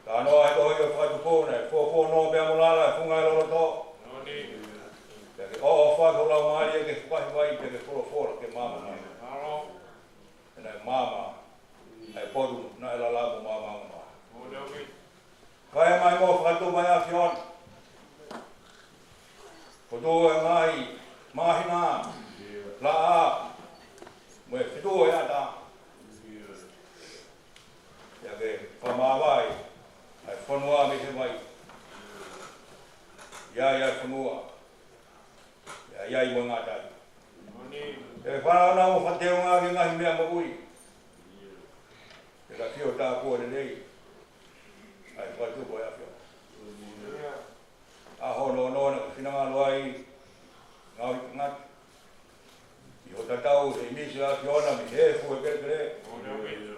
Tano ai to yo fa tu pone, fo no be mulala funga lo to. Noni. Ke o fa ko la mari ke fa vai ke fo ke mama mai. Aro. Na mama. Ai podu na la la mama. Mo dobi. Kai mai mo fa tu mai afion. Ko do mai mahina. La. Mo fitu ya ta. Ya ke fa ma vai. Ai fonua me se vai. Ya fonua. Ya I mo ngata. Noni. E fa na mo fa te nga ke ngai me mo ui. E ka fio ta ko le nei. Ai fa tu ko ya fio. A ho no na fina nga loi. Ngau ngat. Yo ta tau e mi se a fio na mi he fu e ke. Mo dobi.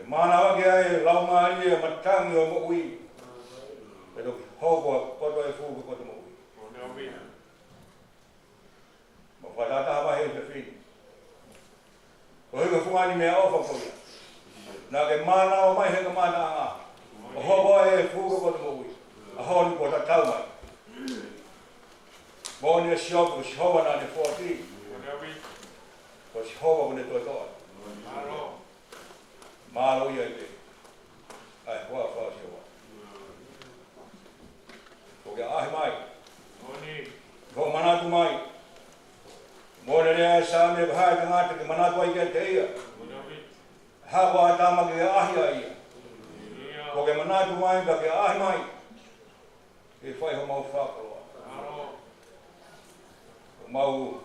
Mana wa ke ai lau mari e matang yo mo ui. E do ho ko do e fu ko do mo ui. Mo dobi. Mo fa ta ba he se fin. Ko he ko fu ani me o fa ko ya. Na ke mana o mai he ka mana nga. O ho bo e fu ko do mo ui. A ho ni ko ta tau mai. Mo ni shop na ni 40. Mo dobi. Ko shop ne to to. Aro. Malo ia te. Ai wa fa se wa. Ko ke ai mai. Noni. Ko mana tu mai. Mo le sa me bha ka ngata ke mana tu ai ke te ia. Mo dobi. Ha wa ta ma ke ai ai. Ia. Ko ke mana tu mai ka ke ai mai. E fai ho mau fa ko. Aro. Mau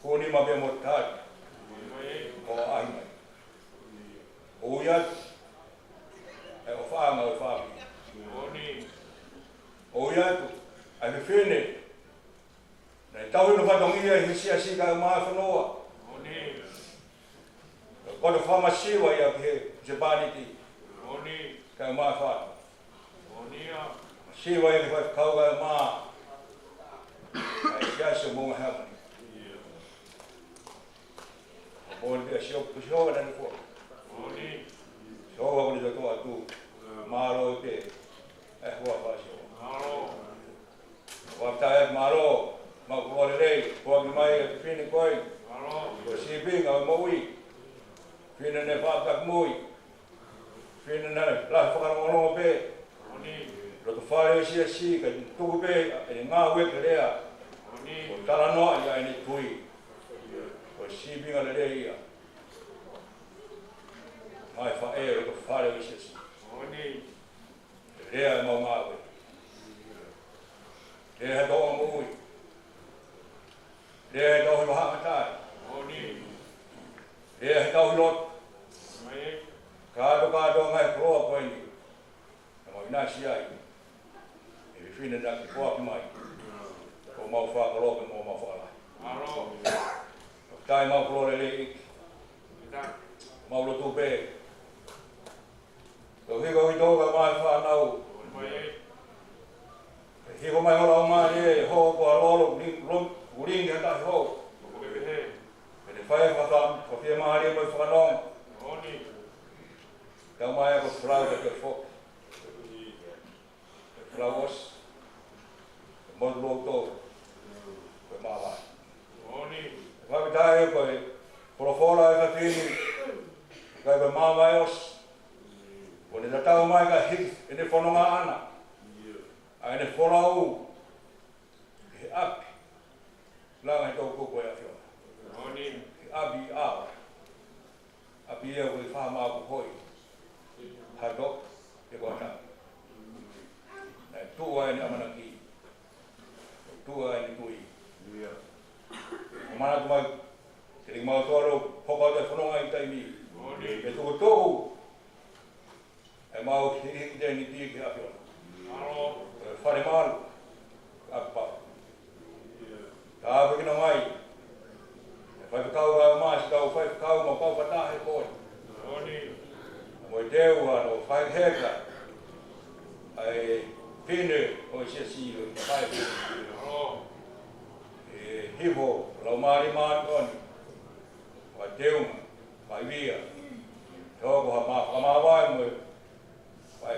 ko ni ma be mo ta. Mai. Ko ai mai. O ia. E o fa ma o fa. Noni. O ia tu. Ai me fine. Na tau no fa dong ia hi siasi ka ma fa no. Noni. Ko do fa ma si wa ia ke je ba ni ti. Noni. Ka ma fa. Noni ia. Si wa ia fa ka ga ma. Ai siasi mo Heamoni. Mo de si o na ni fo. Noni. So wa ni to atu. Ma ro te. Wa fa si. Aro. Wa ta e ma ro. Ma ko le rei. Ko ni mai fini koi. Aro. Ko si binga mo ui. Fini ne fa ka mui. Fini na la fa ka mo pe. Noni. Lo to fa si ka tu pe e nga we ke rea. Noni. Ko tala no ia ni tui. Ko si binga le rei. Mai fa e lo to fa le si. Noni. Rea mo nga we. Rea do mo ui. Rea do ho ha ta. Noni. Rea do lo Mai. ka do ngai pro ko ni. Mo ina si ai. E fina na ko ki mai. Ko mau fa ko mo mau fa la. Aro. Tai mau ko le Ita. mau lo tu pe. To hi go ka mai fa nau. Mai. Hi ko mai ho ma ye ho ko lo ring ya ta ho. Mo bebe. E fai fa ta ko fi ma ri mo fa no. Noni. Ka mai ko fra ke fo. Flowers. Mo lo to. Ko ma la. Noni. Va dai ko pro fora e fini. Ka ko ma os. O le tau mai ka hit e ne fononga ana. Ai ne fora u. E ap. La ngai to ko ya fio. Noni. Abi a. Abi e ko fa ma ko hoi. Ha do e ko ta. Na tu ai ni amana ki. Tu ai ni tui. Mana mai ke mau to ro poko te fononga i tai mi. Noni. E tu to. E mau ki de ni ti ki afio. Aro. Fare mal. Apa. Ta ke mai. Fai kau ga mas kau fai kau mo kau pata he ko. Noni. Mo deu no fai heka. Ai fine o Siasi o fai. Aro. Hivo lo mari man kon. Wa deu vai via. Togo ha ma vai mo. Vai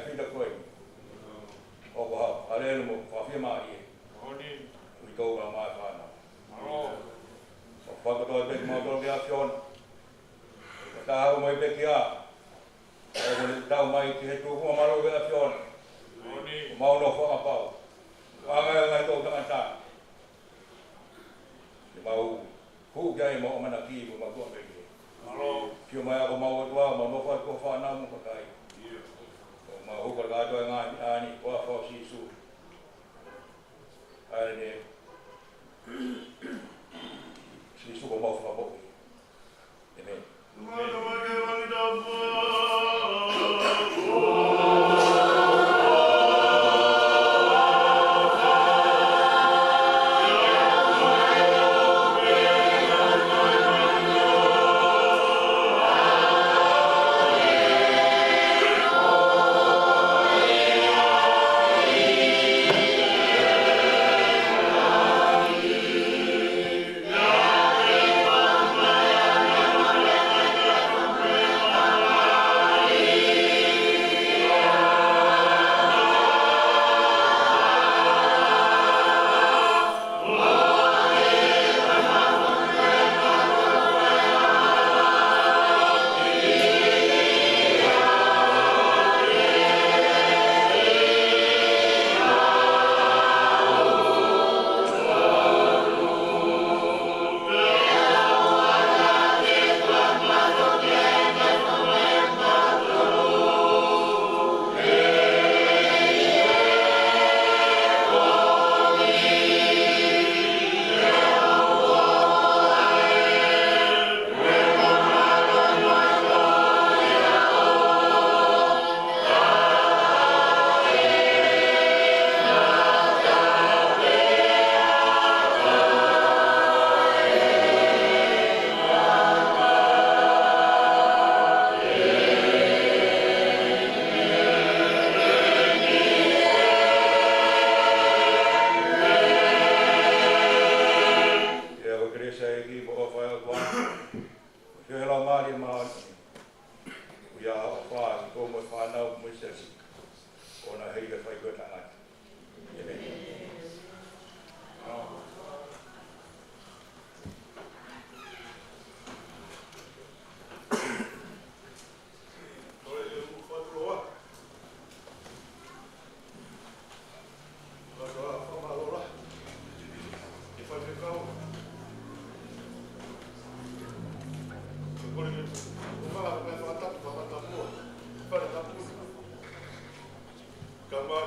mai ki he tūkunga maru wea whiona. Heamoni. Mauna whakapau. Whangai ngai tō tangata. Te mau hu kai mo mana ki mo ma tua mai ki. Alo. Kio mai ako mau atua ma no fa ko fa na mo kai. Ma hu ka ga to nga ani wa fa si su. Ai ne. Si su ko mo fa bo. Amen. Kalma,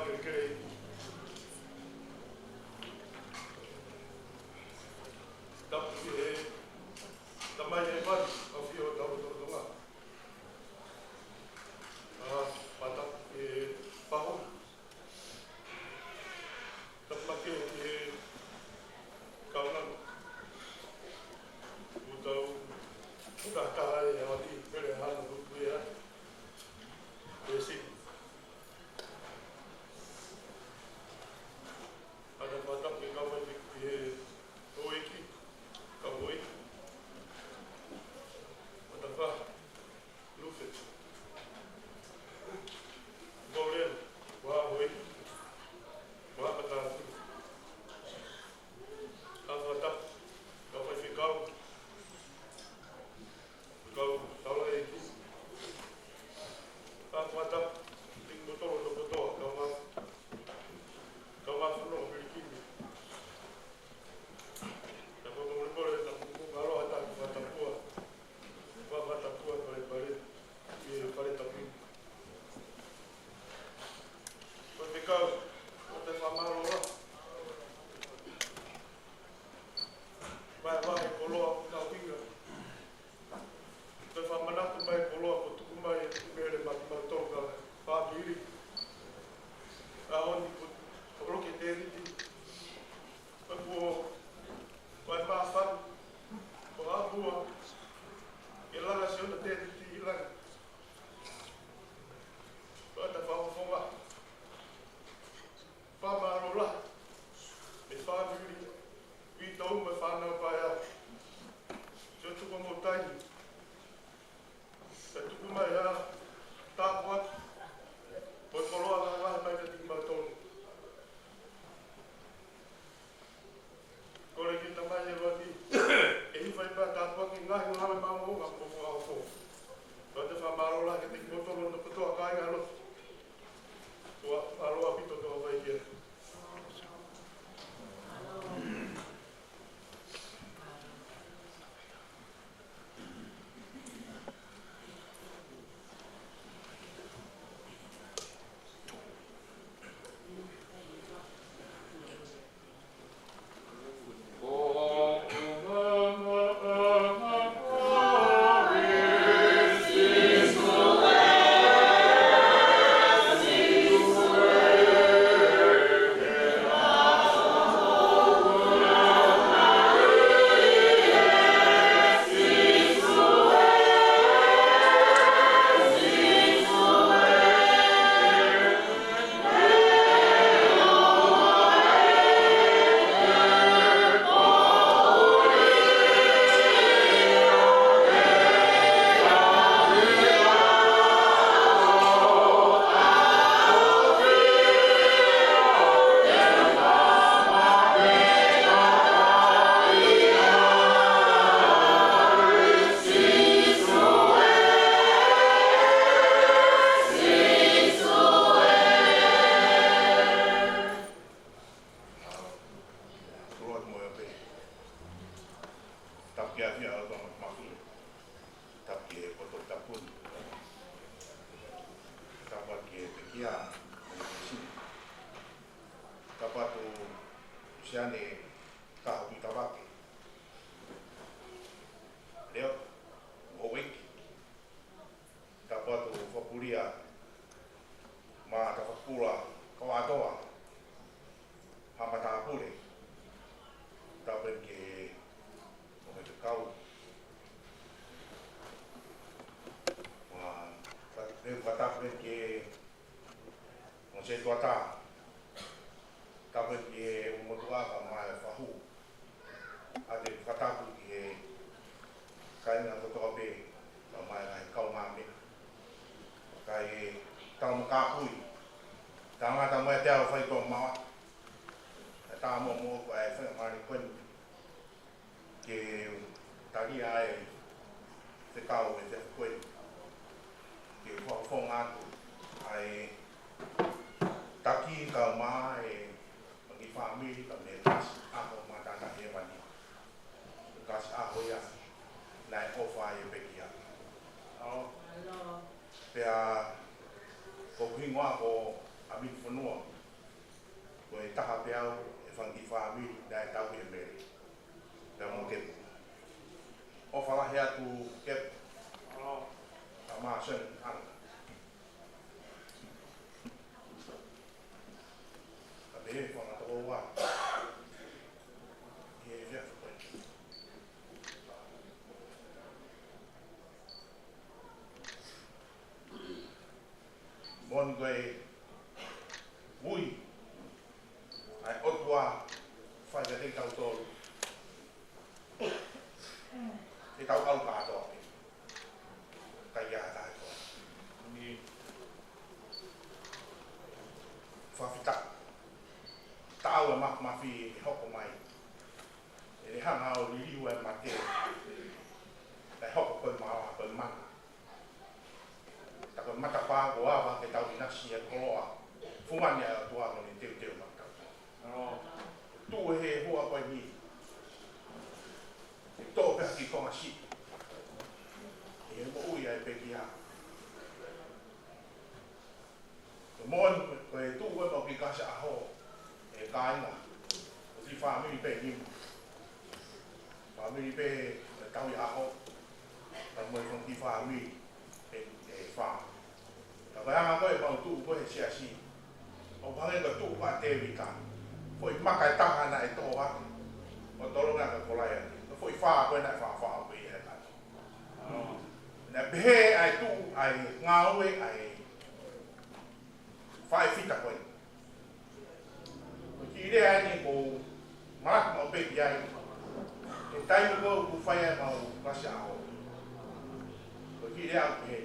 ia Pesini. Kapatu siane tahu kita pakai. Leo Fkeiki. Kapatu fapulia ma tafakula kawatoa hamata pule. Tapen ke kau eu katapen ke se tuata tapen ke umotua ka mai fahu ade katapu ke kaina totobe ka mai ai kau mame kai tau makapui tanga ta mai tau fai to ma ta mo mo ai fai mai kun ke tagi ai se kau se kun ke phong atu ai taki ka mai bagi family ka me kas ako mata ta Heamoni kas ako ya nai ofa e bekia au pea ko hingwa ko ami fonua ko e taha pea e fangi family dai tau e Mele da mo ke ofa la he atu ke ama sen an abe ko na to wa ye ya ko bon gai ui ai otua fai da te tau tolu te tau au ka to kai ya ta to ni fa fita tau e ma fi hoko mai e hanga o liu e mate e hoko ko ma ko ma ta ko mata pa ko ava ke tau ina si e koa fumania tua no ni te mata tu he ho apa ni to pe ki ko si e mo ui ai pe ki ha mon ko e tu ko ki ka sa ho e kainga si family pe ni family pe tau ya ho ta mo ko ki family e fa ta ba ko e pa tu ko e Siasi o ba e tu pa te vita foi maka ta na e to wa o to longa ka kola ya foi fa ko na fa ko e ha na be ai tu ai ngawe ai fa fita ko ki le ai ni ko ma mo pe ya e tai mo ko fa ya ma o ka sha o ki le a pe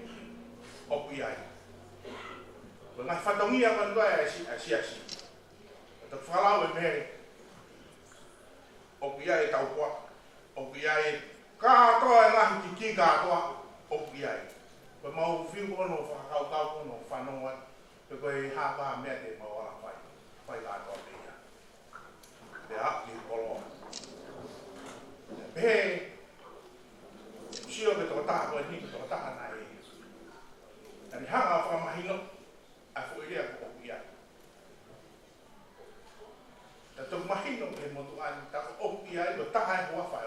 o pi ai ko na fa tongi ya ko ai Siasi ta fala we me o pi ai tau kwa o pi ai ka to na ki ka to o pi ai ko mau fi ko no fa ka ko no fa no wa ko e ha ba me de mo wa fa ka to pe ya de a ki ko lo be sio que to ta ko ni to ta na e ani ha fa ma hino a fo ile ko pi ai ta to ma hino e mo to an ta o pi ai do ta hai ho fa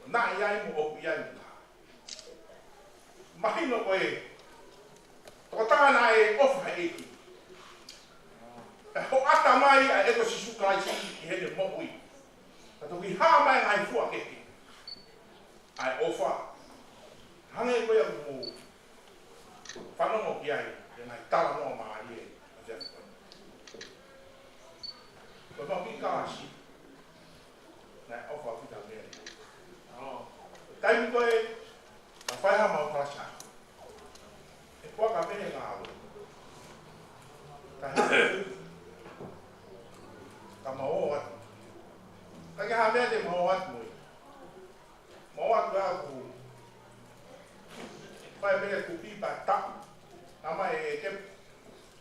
o na ia mo o pi ai mahino ko e to ta na e of Fkeiki ho ata mai a e ko si suka i he de mo ui ta to ki ha mai ai fu a ke ai ofa hange ko ya mo fa no mo pi ai e mai ta no ma ai e ja ko ma pi ka si na ofa ki ta me tai ko e fa ha ma ka sa e ko ka me nga o ta ka ma o wa ka ha me de mo wa ba ku fa me ku pi ba ta na ma e ke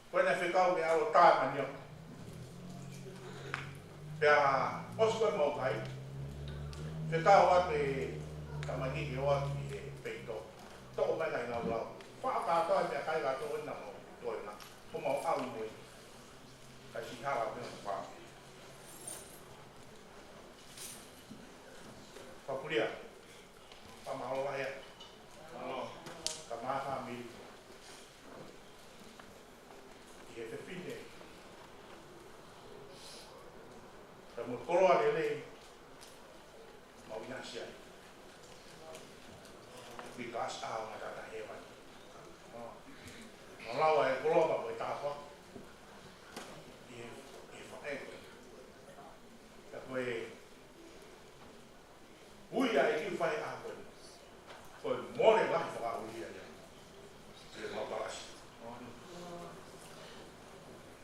ko na fe ka o me a ta ma ni ya osco mo kai fe ka wa pe ta ma ni o wa pe to to ma ngai na lo fa ka to me kai ga to pia. Pamahola hea. Kamaha mi. Ie te pine. Ta mo koroa lele. Mau inasia. Because ang matata hewan. Malawa e koloba mo itapa. Ie whaekoe. Ta koe uia e ki whae a koe. Koe more lahi whaka uia ia. Ie maparasi.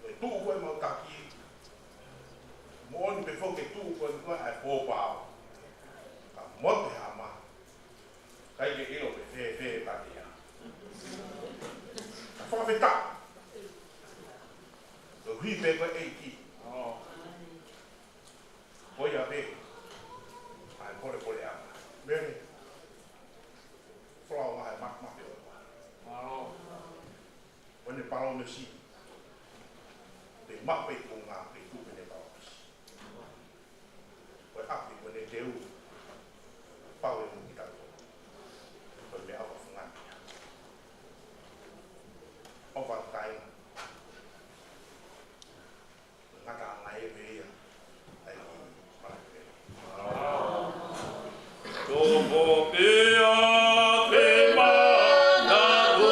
Koe tuu koe mau taki. Mooni pe whoke tuu koe koe ai pōpāo. Ka mote ha ma. Kai ke ilo pe fe tati ia. Ka whakawheta. Koe hui pe koe eiki. Koe a pe. Ai pole ama. Mele. Whlau mai mak e oa. Koe parau me si. Te mak pe Konga pe tupe ne parau me si. Koe api koe ne te u. Pau e mungi tatu. Koe me awa whungani. Owa tainga. Ngata anga e me ia. Ai ki marake. Topo pia te mana tu.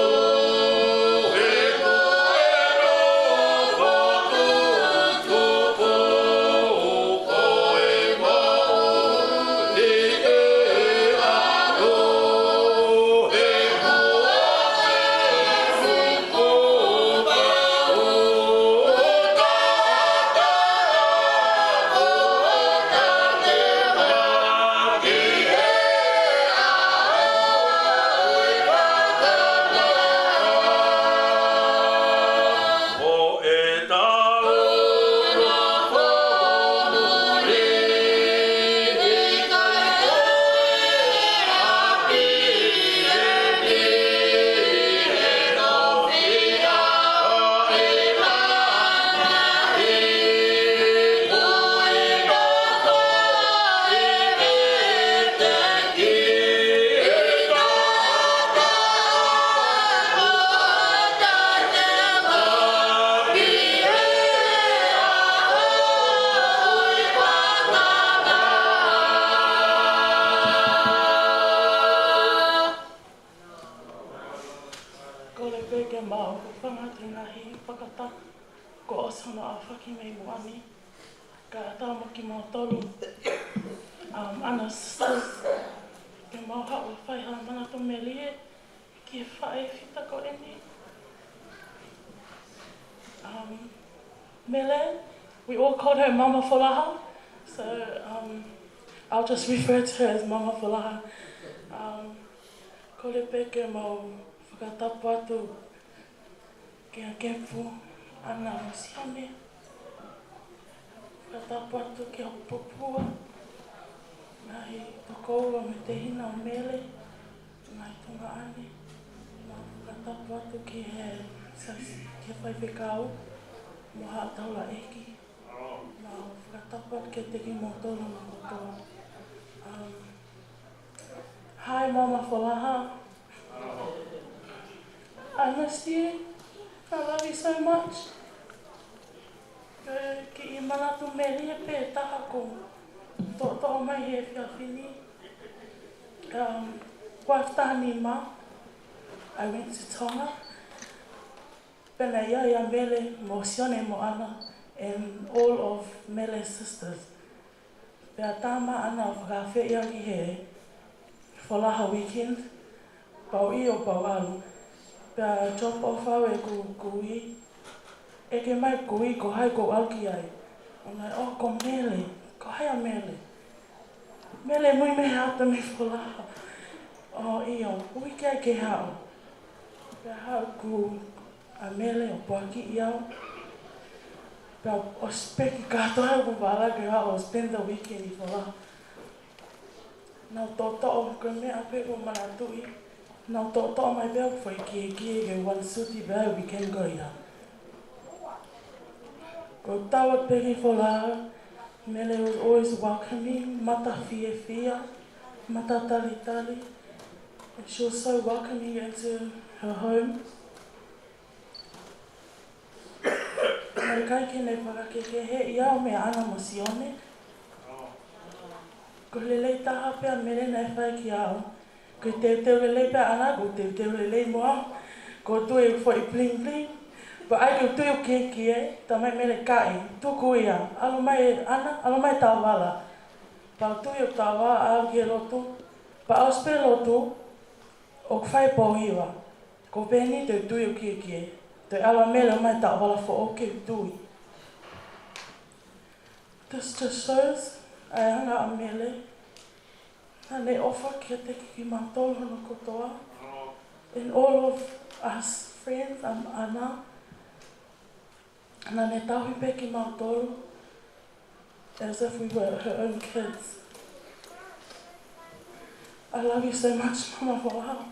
Ana sisters, ke mau hau whai ha mana to Mele, ke whae whita ko ene. Mele, we all called her Mama Folaha, so I'll just refer to her as Mama Folaha. Ko le peke mau whakatapu atu ke a kepu ana o Siasi. Whakatapu atu ke a popua. Nai tokoua me te hina o Mele, nai tonga ane. Mau whakatapu atu ki he whai whekau, mo haa taula eki. Mau whakatapu atu ke te ki mo tōna mo kotoa. Hi Mama Folaha. I miss you. I love you so much. Ki I manatu Mele e pē taha ko. Tō mai he whiawhini. Waftani ma. I went to Tonga. Pena ia Mele mo Sione mo ana and all of Mele's sisters. Pea tāma ana whakawhi ia ki he Folaha weekend. Pau I o pau alu. Pea drop off au e kui. Eke mai kui ko hai ko alki ai. Onai, oh ko Mele. Ko hai a Mele. Mele Muimuiheata me Folaha. Oh iyo, ui kia ke hao. Pea hao ku a Mele o Puaki I au. Pea o speki katoa ku wala ke hao o spend the weekend I Folaha. Nau tōtoo ko mea pe ko manatui. Nau tōtoo mai bea ku whai kie ke one suti bea we can go ia. Ko tawa peki Folaha. Mele was always welcoming, mata fia. matatalitali. And she was so welcoming into her home. Mai kai ke nei whakakeke he ia o mea ana mosione. Ko lelei taha pia mele nei whai ki ao. Ko teu lelei pia ana, ko teu lelei moa. Ko tue fo I bling bling. But ai ko tue o keki e, ta mai mele kai, tuku ia. Alo mai ana, alo mai tau wala. Pa tue o tau wala au ki e lotu. Pa au spe lotu, o kwhai pōhiwa. Ko pēni te tue o keki e. Te awa mele mai tau wala fo o ke tui. This just shows ai anga a mele. Hane ofa kia teki ki mātolo hono kotoa. And all of us friends, ana. Nā ne tauhi pe ki mātolo. As if we were her own kids. I love you so much, Mama Wahao.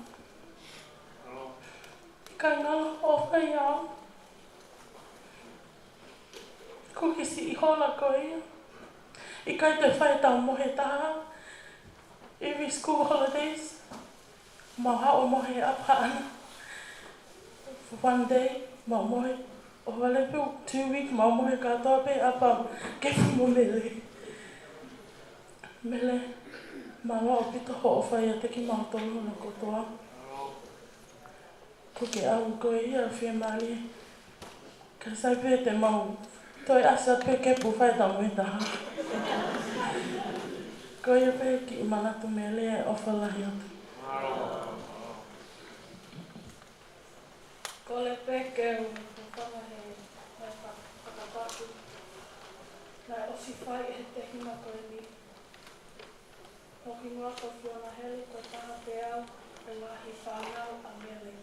Kai ngala ofa iau. Ko ki si I hola ko ia. I kai te whai tau mohe taha. Every school holidays. Mau hao mohe apa ana. For one day, mau mohe. O wale piu 2 weeks, mau mohe katoa pe apa. Kefu mo mele. Mele. Malo o pito ho o whai a teki mautolo na kotoa. Ko ke au koe ia whia mali. Ka sai pe te mau. Toi asa pe kepu whai tau mohe taha. Ko ia pe ki manatu mele e o whalahi atu. Ko le peke o whakahe whakapatu. Nai osi whai e te hima koe ni. Hoki ngā ko whiona hele ko taha te au e wahi whānau a mele.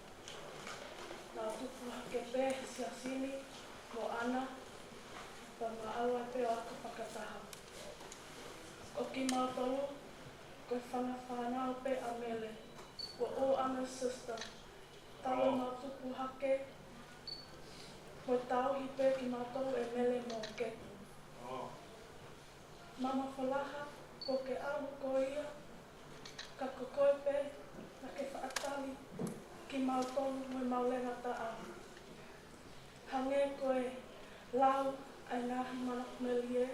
Nā tupu hake pē siasini mo ana pa ngā aua pe o aku whakataha. O ki mātolo, koe whana whānau pe a mele. We're all Anna's sister. Talo ngā tupu hake, koe tauhi pe ki mātolo e mele mō kepu. Mama whalaha, ko ke ahu ko ia, ka kokoe pe, na ke whaatali ki mātolo moi maulenga ta au. Hange koe lau ai ngāhi manaku Mele.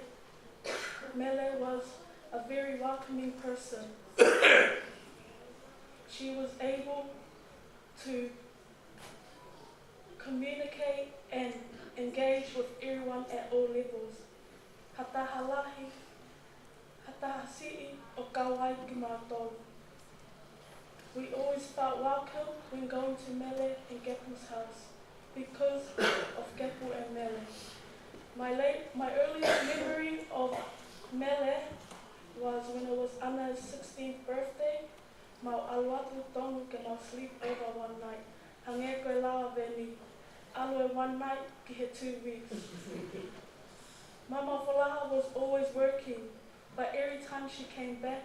Mele was a very welcoming person. She was able to communicate and engage with everyone at all levels. Hataha lahi, hataha si'i o kawai ki mātolo. We always felt welcome when going to Mele and Gepu's house because of Gepu and Mele. My earliest memory of Mele was when it was Anna's 16th birthday. Mau aluatu tongu ke mau sleep over one night. Hange koe lawa veni. Alue one night ki he 2 weeks. Mama Whalaha was always working, but every time she came back,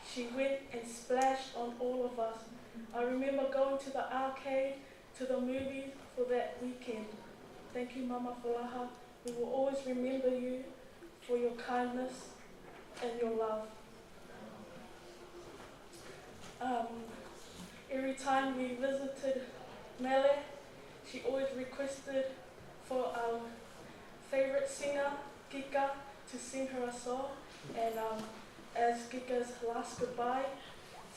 she went and splashed on all of us. I remember going to the arcade, to the movies for that weekend. Thank you, Mama Whalaha. We will always remember you for your kindness and your love. Every time we visited Mele, she always requested for our favorite singer, Kika, to sing her a song. And as Kika's last goodbye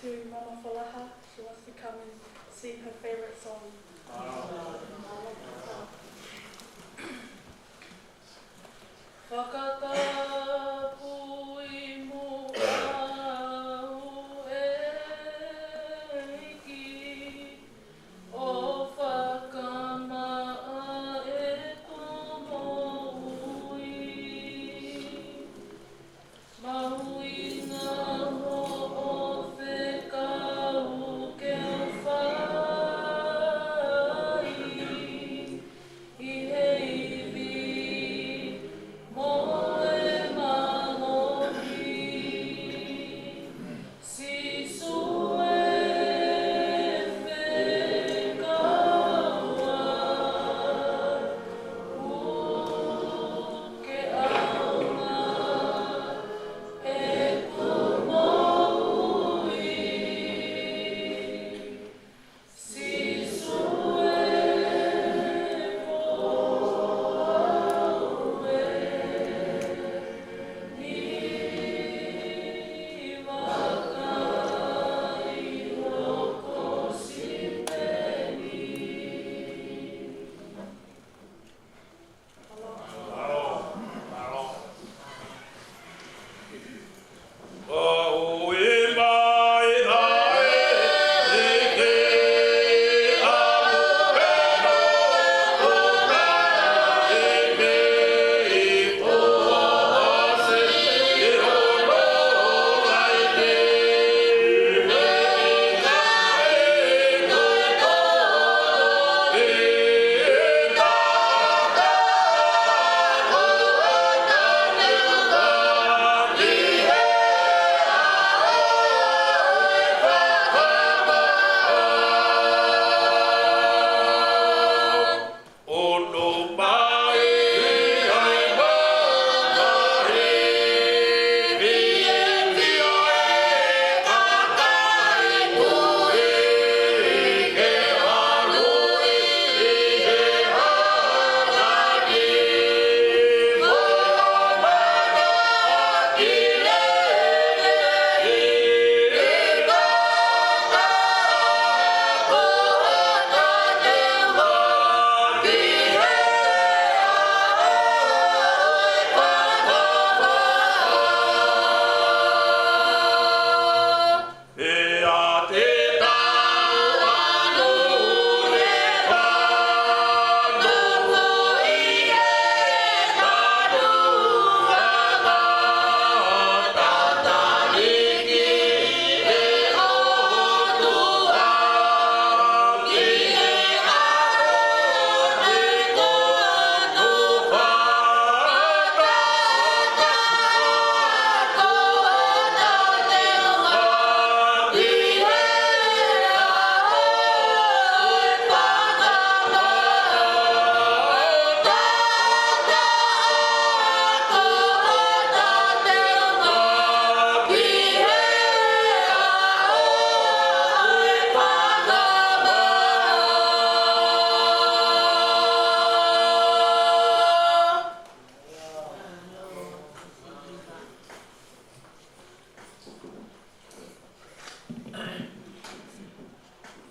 to Mama Whalaha, she wants to come and sing her favorite song.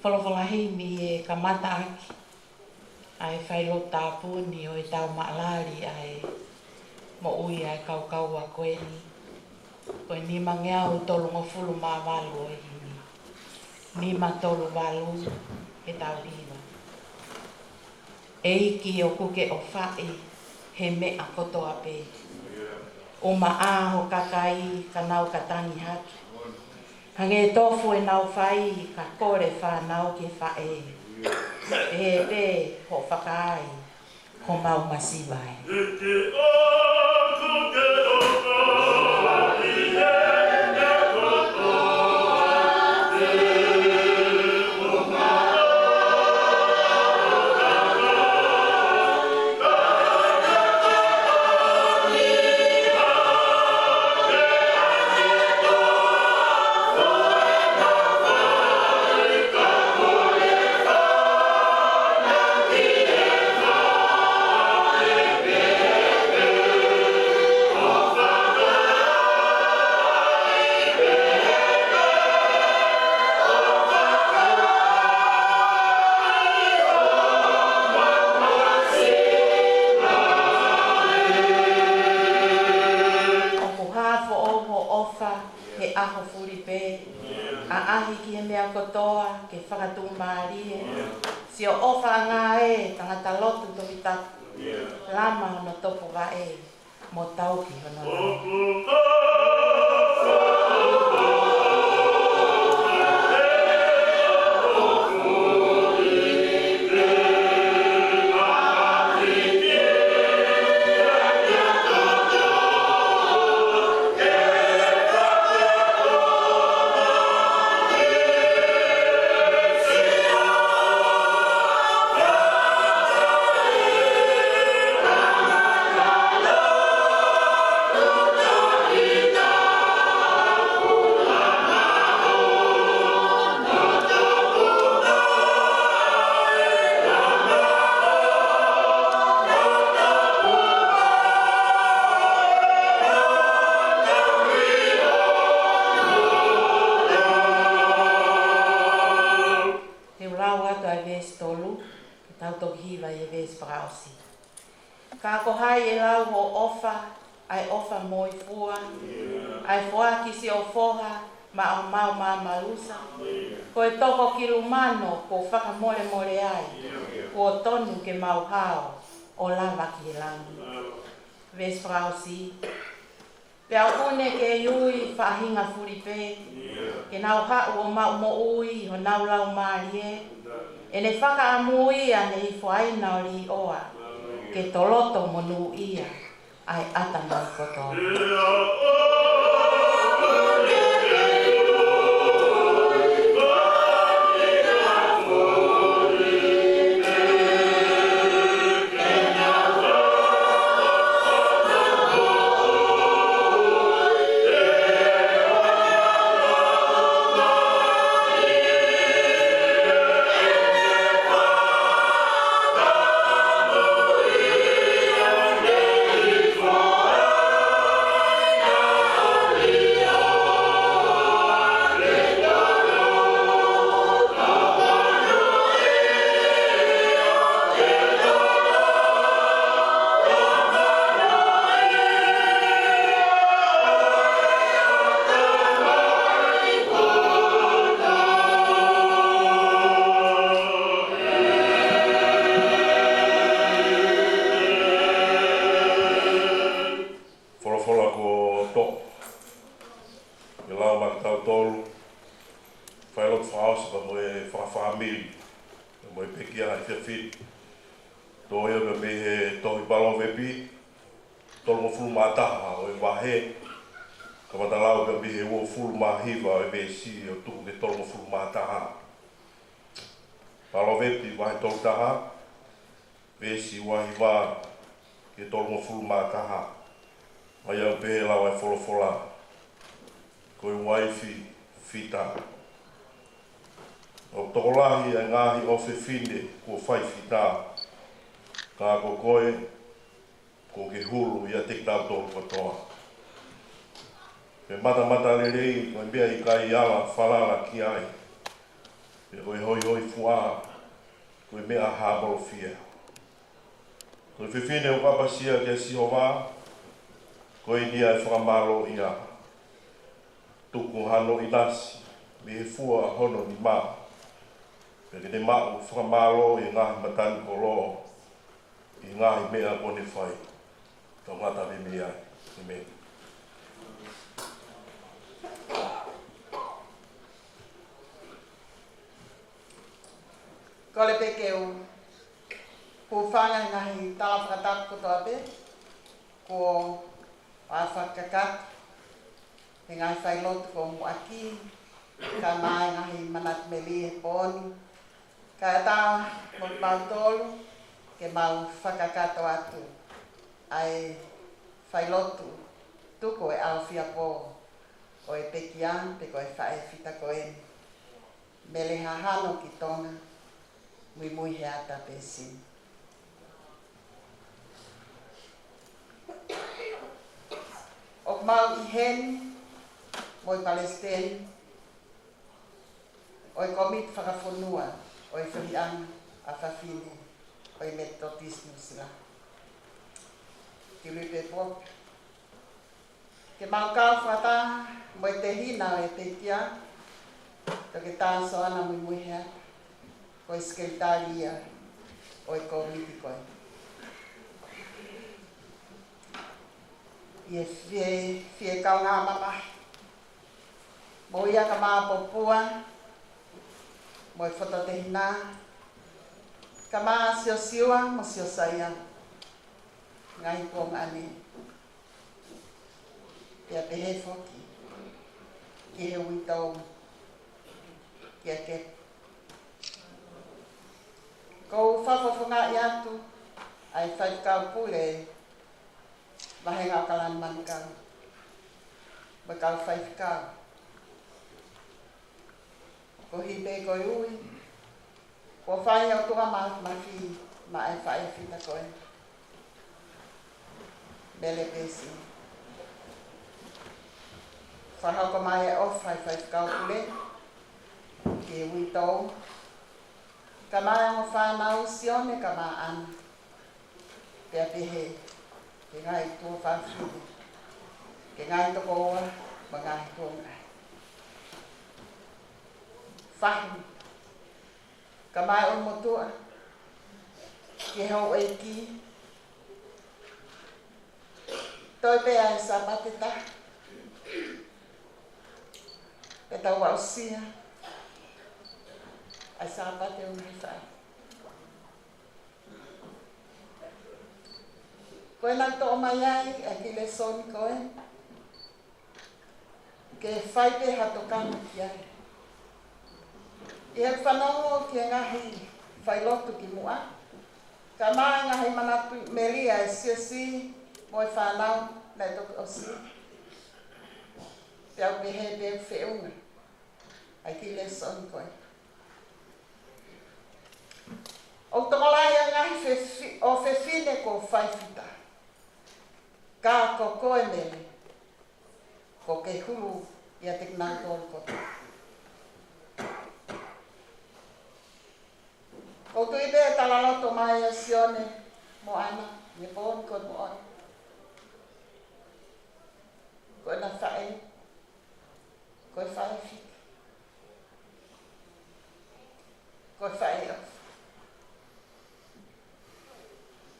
Polofolahi e kamata aki. Ai whailo tāpuni o i tau maalari ai mo ui ai kau a koe ni. Koe ni mangea o tolu ngofulu maa walu o hini. Ni ma tolu walu e tau hiwa. E iki o kuke o whae he mea kotoa pe. O maa o kakai ka nau katangi haki. Hange tofu e nau whai ka kore whanau ke whae. E te ho whakai ko mau masiwai. Ke whakatu maari e. Si o ofa ngā e, tangata lotu tohi tapu. Lama no topo wa e, mo tauki hono. Ka ko hai e lau ho ofa, ai ofa moi fua, ai fua kisi o foha, ma o mau malusa. Ko e toko ki lumano, ko whaka mole ai, ko tonu ke mau hao, o lava ki e langi. Ves frausi. Pea une ke iui whahinga furipe, ke nau hau o mau mo ui, ho nau lau maari e. E ne whaka amui a ne i whaina o li oa. Ke toloto monu ia ai atama koto. O tokolahi e ngahi o whiwhine ko whaiwhita. Ka ko koe, ko ke hulu ia te tau tōru katoa. Pe mata le rei, ko mbea I kai ala whalala ki ai. Pe oi hoi fua, koe mea habolofia. Koe whiwhine o kapasia kia Sihova, koe nia e whakamalo ia. Tuku hano i nasi, me he fua hono ni maa. Pe ke ne maa whakamalo i ngahi matani kolo, i ngahi mea kone whai. Tau ngata me mea, amen. Ko le peke o pūwhanga ngahi tala whakatapu kotoa pe, ko a whakakat, he ngahi whailotu ko muaki, ka mai ngahi manat meli e pōni, ka tā mo mau tolu, ke mau whakakato atu, ai whailotu, tuko e au whia pō, o e pekian, pe ko e whae whita ko e, Mele hahano ki tonga, Muimuiheata Pesini. O mau i heni, mo i Palestine, o i komit whakawhonua, o i whirianga a whawhine, o i metodismo sila. Ki lupe pop. Ke mau kau whata, mo i te hina o e pekia, to ke tāso ana Muimuiheata. Ko i skeltaria o i komiti koe. I e fie kau ngā mamahi. Mo ia ka maa popua, mo i whata te hina, ka maa sio siwa, mo sio saia. Ngai pōng ane. Pia te he whoki, ki he uitau, kia kepu. Ko whawhawhunga i atu, ai whaikau pule, mahenga o kalan mankau. Mai kau whaikau. Ko hipe koe ui, ko whai o tua mawhi, ma e whai whita koe. Mele Pesini. Whahauka mai e off, ai whaikau pule, ki e ui tau. Ka mai o whanau sione ka maa ana. Pea pehe, ke ngai tua whawhine. Ke ngai toko oa, ma ngai Konga. Whahu. Ka mai o motua. Ke hau eiki. Toi pea e sabateta. E tau au sia. Ai sabate o mai whai. Koe nau tō mai ai, a ki le soni koe. Ke whai pe hato kama ki ai. I he whanongo ki ngahi whailotu ki mua. Ka mai ngahi manatu melia e Siasi, mo e whanau, nei toki o si. Piau pe he pe whiunga. Ai ki le soni koe. O tokolai a ngahi o whewhine ko whaiwhita. Ka ko koe Mele. Ko ke hulu i a te knangtolu koto. Ko tui pe talaloto mai a sione mo ana, me pōni ko mo ana. Ko na whae, ko whaiwhita. Ko whae off.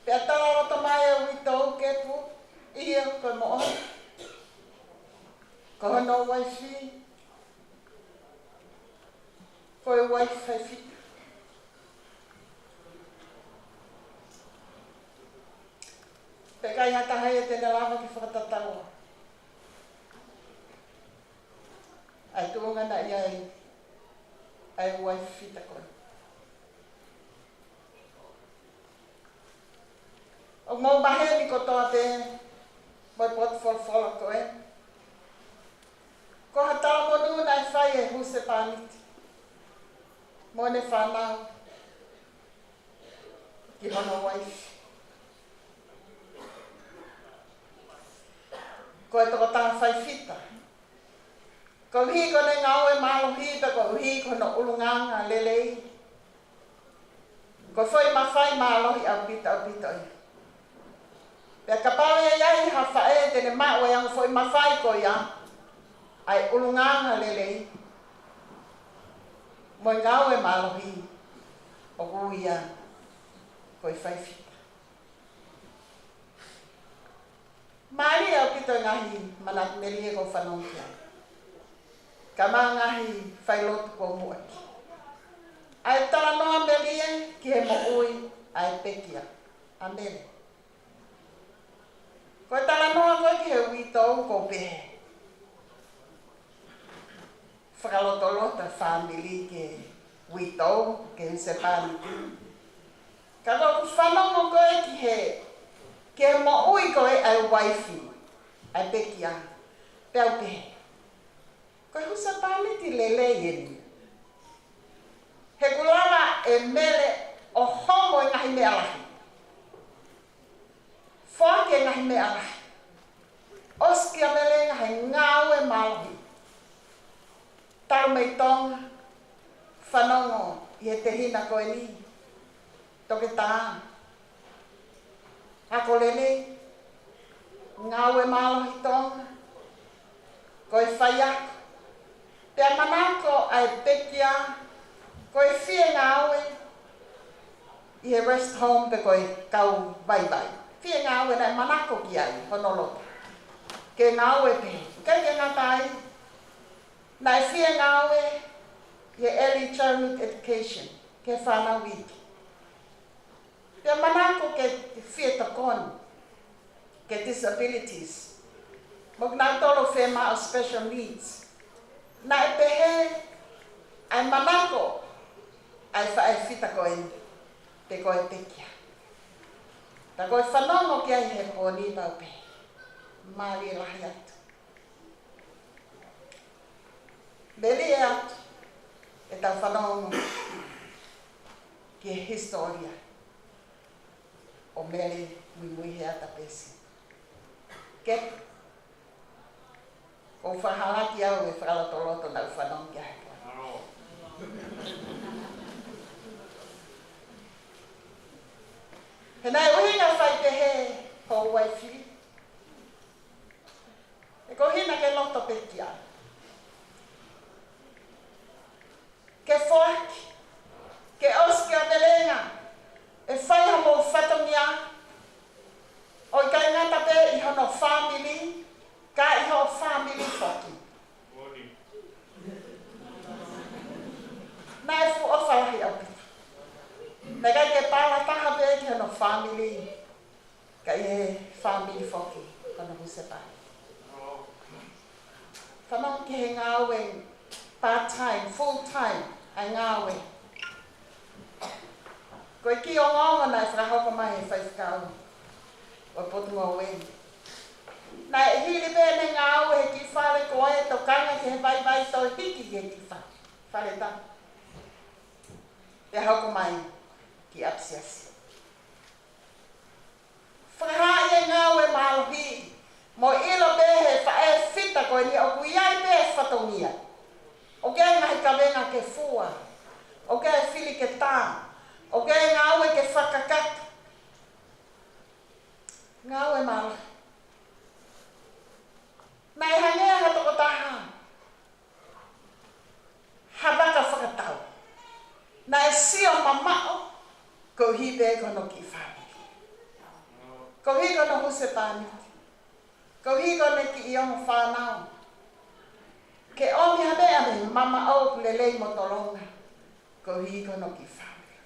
Pea talaloto mai a uitou kepu, ia ko mo ana. Ko hono waifi. Ko e waifi. Pekai hata hai e tēnā lava ki whakatataua. Ai tuunga na ia ai waifi ta koe. O mau maheni ko toa te moi pot wholwhola koe. Ko hatala monu nai whai e huse pāniti. Mo ne whanau. Ki hono waifi. Ko e toko taha whai whita. Ko Ko hiko ne ngawe malohi pe ko hiko no ulunganga lelei. Ko foi mawhai malohi au pita. Pea ka pau ia iai hawha e tene maua yang foi mawhai ko ia. Ai ulunganga lelei. Mo ngawe malohi o kuia ko i whaifita. Mari au pito ngahi manat melie ko whanongkia. Ka maa ngahi whailotu ko muaki. Ai tala noa melie ki he mo ui ai pekia. A Mele. Ko tala noa koe ki he uitou ko pehe. Whakalotolota family ke uitou ke sepani. Ka loku whanongo koe ki he ke mo ui koe ai waifi, ai pekia, peo pehe. Koe husa pāmiti lele yeni. He kulawa e Mele o homo i ngahi mea lahi. Whake ngahi mea lahi. Oski a Mele ngahi ngawe malahi. Tau mei tonga, whanongo i he te hina koe ni. Toke taa. Ako lele, ngawe malahi tonga, koe whai ako. Pea manako ai pekia, koe whie ngawe, i he rest home pe koe kau bye. Whie ngawe nai manako ki ai, honolota. Ke ngawe pe, ke ngatai, nai whie ngawe, i he early childhood education, ke whana wiki. Pea manako ke whie takoni, ke disabilities. Mok nau tolo whema o special needs. Na e pehe, ai manako, ai whita koe te koe pekia. Ta koe whanongo ki ai he pōni tau pehe. Māri e lahi atu. Mele e atu, e tau whanongo ki he historia o Mele Muimuiheata Pesini. Kepu. O whahalaki au e whalatoloto nau whanong ki hae. He nai uhinga whai te he hou waiwhiri. E ko hina ke loto pekia. Ke whaaki, ke oski a melenga, e whai hamo whatongia, o i kai ngata pe i hono family, ka iho family whaki. Nai fu o whalahi au pita. Nai kai ke pala taha pe ki hono family. Ka i family whaki. Kono husepai. Whanong ki he ngawe part-time, full-time, ai ngawe. Koe ki o ngonga nai whakahoko mai he whaifkau. O potunga weni. Nai hili pēne ngāwe he ki whare koe to kanga ki he vai tau hiki he ki whare ta. E hauko mai ki Siasi. Whakaha e ngāwe malohi, mo ilo pehe whae whita koe ni o kuiai pehe whatongia. O kei ngahi kawenga ke fua, o kei whili ke tā, o kei ngāwe ke whakakata. Ngāwe malohi. Nai hangea ha toko taha. Habaka whakatau. Nai sio mamao, ko hipe kono ki whamiki. Ko hi kono huse pāmiti. Ko hi kono ki iongo whanau. Ke omi habea me mama au lelei motolonga. Ko hi kono ki whamiki.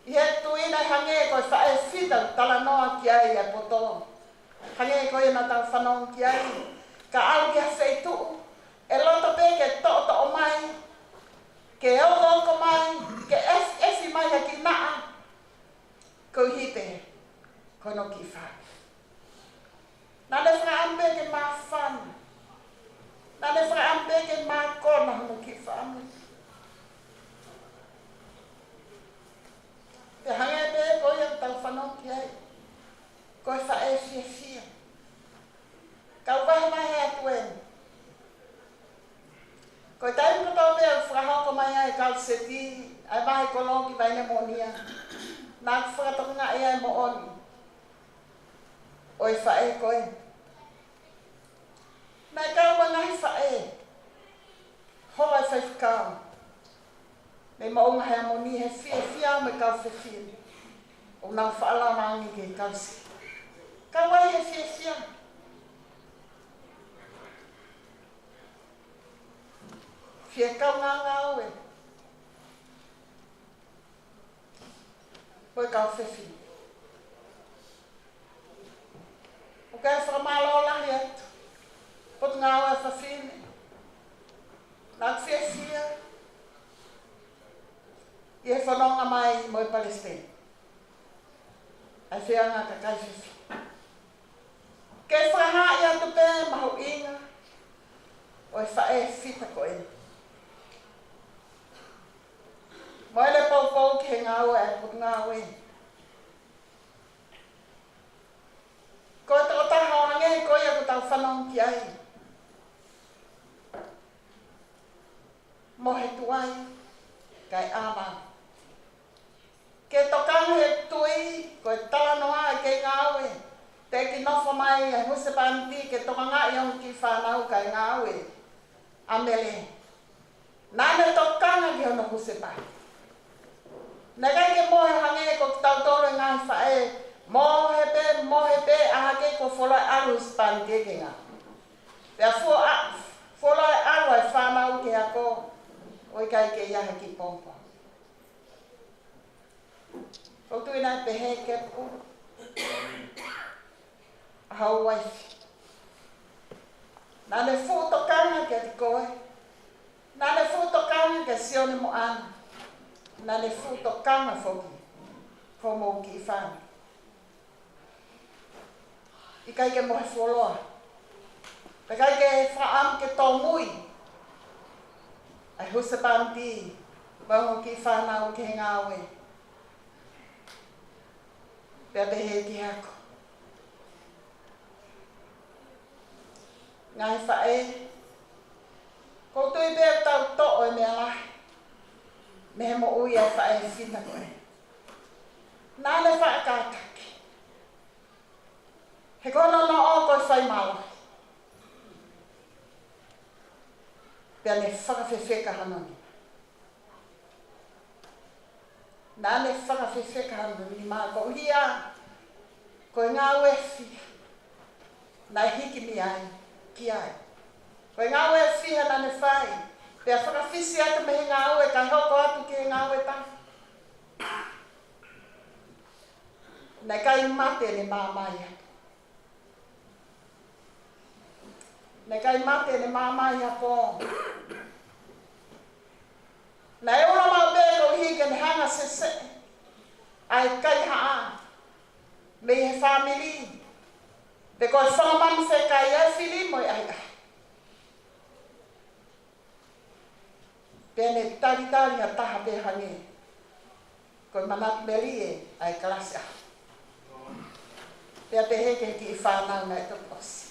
I he tuina hangea koe whae whita tala noa ki ai a poto. Hange koe na tau whanong ki ai, ka au ki a wheituu, e loto pe ke to o mai, ke oko mai, ke efi mai a ki naa, ko hipe, kono ki whai. Nā le whaampe ke mā whana, nā le whaampe ke mā kona hono ki whaampe. Te hange pe koe tau whanong ki ai, koe whae fia. Kau wahi mai hea tuen, Heamoni. Nā whakatanga e ai mo oni. Oi whae koe. Nā kau ma ngahi whae. Hoa e whaifukau. Nei Mounga Heamoni he fia me kau whiwhiri. O nā whaala rangi ke kausi. Kau ai he fia. Fia kau ngā oe. Oi kau whiwhiri. O kai whakamalo lahi atu. Pot ngā oe whawhine. Nā fia. I he whanonga mai mo i Palestine. Ai whianga ka kai whiwhi. Kei whaha i atu pē mahu inga. O i whae whita ko eni. Mo ele pau ki he ngā oe ai put ngā oe. Ko e tako taha o hange ko ia ko tau whanong ki ai. Mo he tuai kai āma. Ke tokanga he tui, ko e tala noa e kei ngā oe. Te ki nofo mai e huse panti ke tokanga i on ki whanau kai ngā oe. A Mele. Nāne tokanga ki ono huse panti. Nā kai ke mohe hange ko tau toro ngā whae. Mohe pe, aha ke ko wholai aru panti ke ngā. Pea wholai aru ai whanau ke ako. Oi kai ke iahe ki pompo. Ko tui nai pehe ke pu. Hau waifi. Nane whutokanga ke te koe. Nane whutokanga ke sione mo ana. Nane whutokanga whoki. Ko mo ki i whana. I kai ke mohe wholoa. Pe kai ke whaam ke tō mui. Ai husa panti. Wango ki i whana o ke ngā oe. Pea pehe ki hako. Ngai whae. Ko tui pēr tau to'o e mea lahi. Me he mo ui ai whae whita koe. Nāne whae kātaki. He kono no o koe whai malo. Pea ne whakawhewheka hanoni. Nāne whakawhewheka hanoni mā ko hia. Ko ngā wefi. Nai hiki mi ai. Ki ai. Ko ngā wefi nāne whai. Pea whakawhisi atu me he ngā ue. Kai hoko atu ki he ngā ue tahi. Nai kai mate ne māmai atu. Nai kai mate ne māmai atu. Nai ora mau pēko hike ne hanga se. Ai kai haa. Me he family. Te koe whangamanu whekai ai whiri moi ai ai. Pene tari a taha pe hange. Koe manat meli e ai kalasi ah. Pea te heke ki i whanau ngai to posi.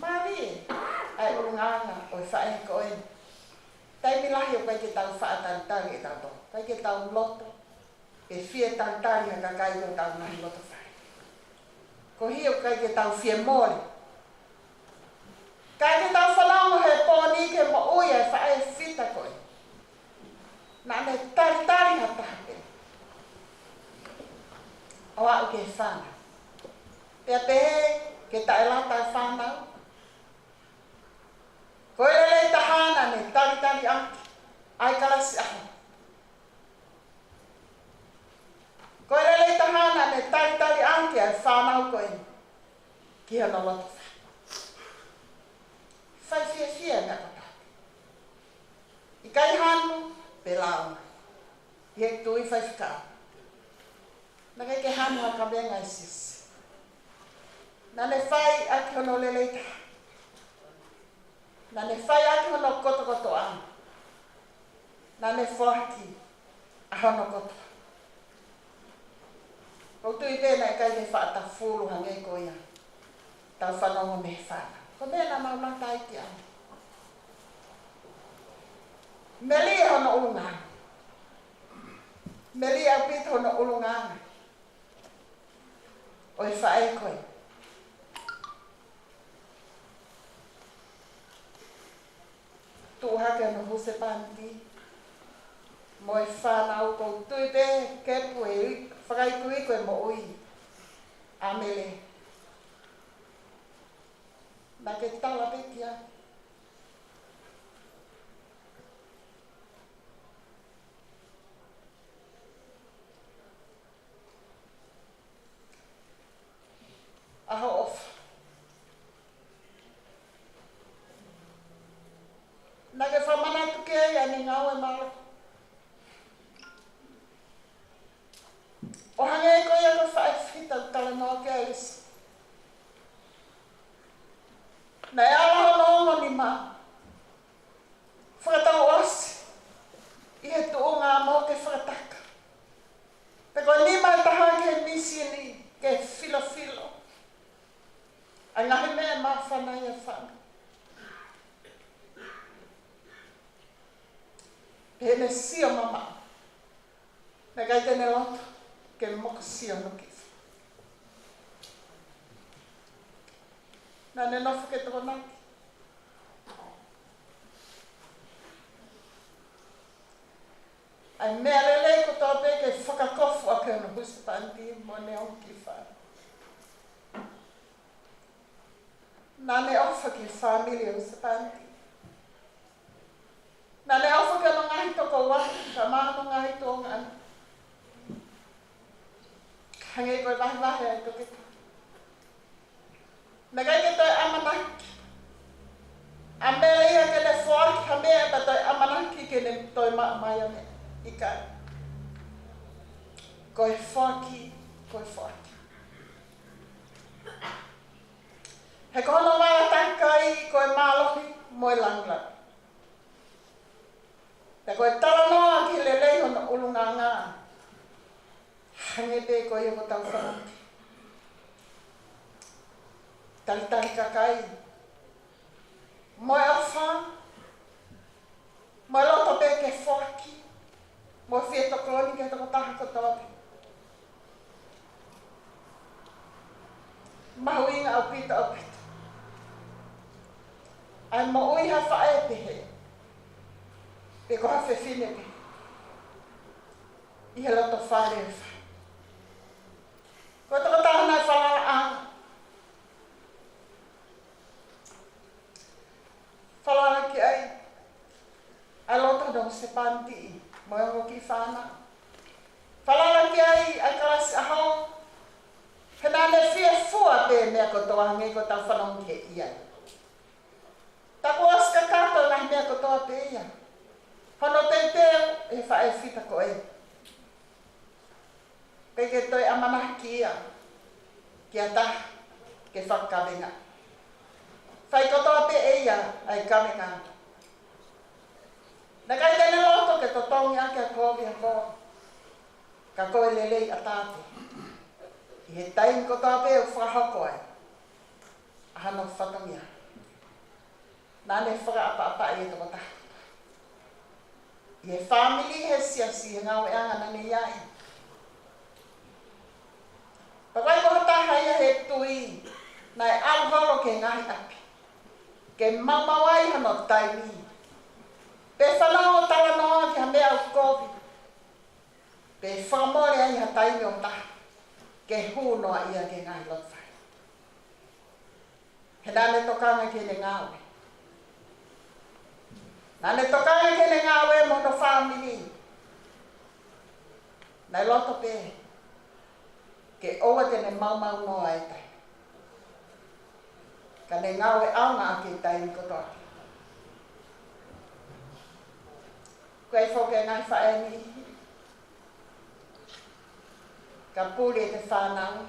Mari e, ai urunganga o i whae koe. Tai milahi o kai ke tau whaatari e tau to. Kai ke tau loto. E fie tari a kakai o tau nahi loto whae. Ko hi o kai ke tau fie mori. Kai ke tau whalango he pōni ke mo ui e whae whita koe. Nā me tari ha tahape. O au ke whana. Pea pehe ke tae lata whanau. Ko e rei tahana ne tari anki. Ai kalasi aho. Ko e rei tahana ne tari anki ai whanau koe. Ki hana loto wha. Whai fia mea kata. I kai hanu, pe launga. I hek tui whai whikau. Nā kai ke hanu a ka benga i sisi. Nā ne whai aki hono leleita. Nā ne whai aki hono koto ana. Nā ne whaki a hono koto. Ko tui pēna i kai me whaata fulu hange ko ia. Tau whanongo me whana. Ko pēna maulata i ki ana. Mele e hono unga. Mele au pito no ulunganga. O e whae koe. Tu hake no huse panti. Mo e whanau kou tui te kepu e whakaikui koe mo ui. A Mele. Na ke tala pekia. Aho off. Na ke whamana tuke ani ngau e malo. O hange e koe ako whae whita tala noa ke alis. Na e ala honongo ni ma. Whakatau osi. I he tuunga mo ke whakataka. Te koe ni mai taha ke misini ke filo filo. Ai ngahi mea maa whanai e whana. Hene sio mama. Me kai tene loto ke moko sio no ki. Na ne nofu ke toko naki. Ai mea lele ko tope ke whakakofu a kena husipanti mo ne o ki whana. Na ne ofa ki familia husipanti. Na ne ofa ke no ngahi toko waki, ka maa no ngahi tōnga ana. Hange koe wahi wahi ai toke ta. Na kai ke toi amanaki. A Mele ia ke ne whoaki ha mea pa toi amanaki ke ne toi mai ane i kai. Koe whoaki, koe whoaki. He kono maa takai koe mālohi moe langla. Te koe tala noa ki le leiho na ulunga ngā. Hange pe koe iho tau whanaki. Talitari kakai. Moe awha. Moe loto pe ke whoaki. Moe whieto kroni ke toko taha ko topi. Mahu inga au pita au pita. Ai mo ui ha whae pehe. Pe ko ha whewhine pe. I he loto whare e wha. Ko toko taha nai whalala anga. Whalala ki ai. Ai loto dong se panti i. Mo yongo ki whana. Whalala ki ai. Ai kalasi ahau. Hena ne whia fua pe mea ko toa ngai ko tau whanong ke ia. Tako aska kato ngai mea ko toa pe ia. Whano te teo e whae whita ko e. Peke toi amana ki ia. Kia taha ke whakawenga. Whai ko toa pe e ia ai kawenga. Na kai tene loto ke to tongi ake a kovi a koa. Ka koe lelei a tāte. I he taim ko toa pe o whahoko ai. Ahano whatongia. Nā ne whakaapa i e toko taha. I he family he siasi he ngau e anga nane iai. Pakai ko hataha ia he tui. Nai alhoro ke ngahi api. Ke mamawai hano taimi. Pe whanau tala noa ki ha mea au kovi. Pe whamore ai ha taimi o taha. Ke hūnoa ia ke ngahi lotwhai. He nane tokanga ke ne ngawe. Nane tokanga ke ne ngawe mo no family. Nai loto pe. Ke oa te ne mau noa e tai. Ka ne ngawe aunga ake tai kotoa. Koe whoke ngai whaeni. Ka pūre te whanau.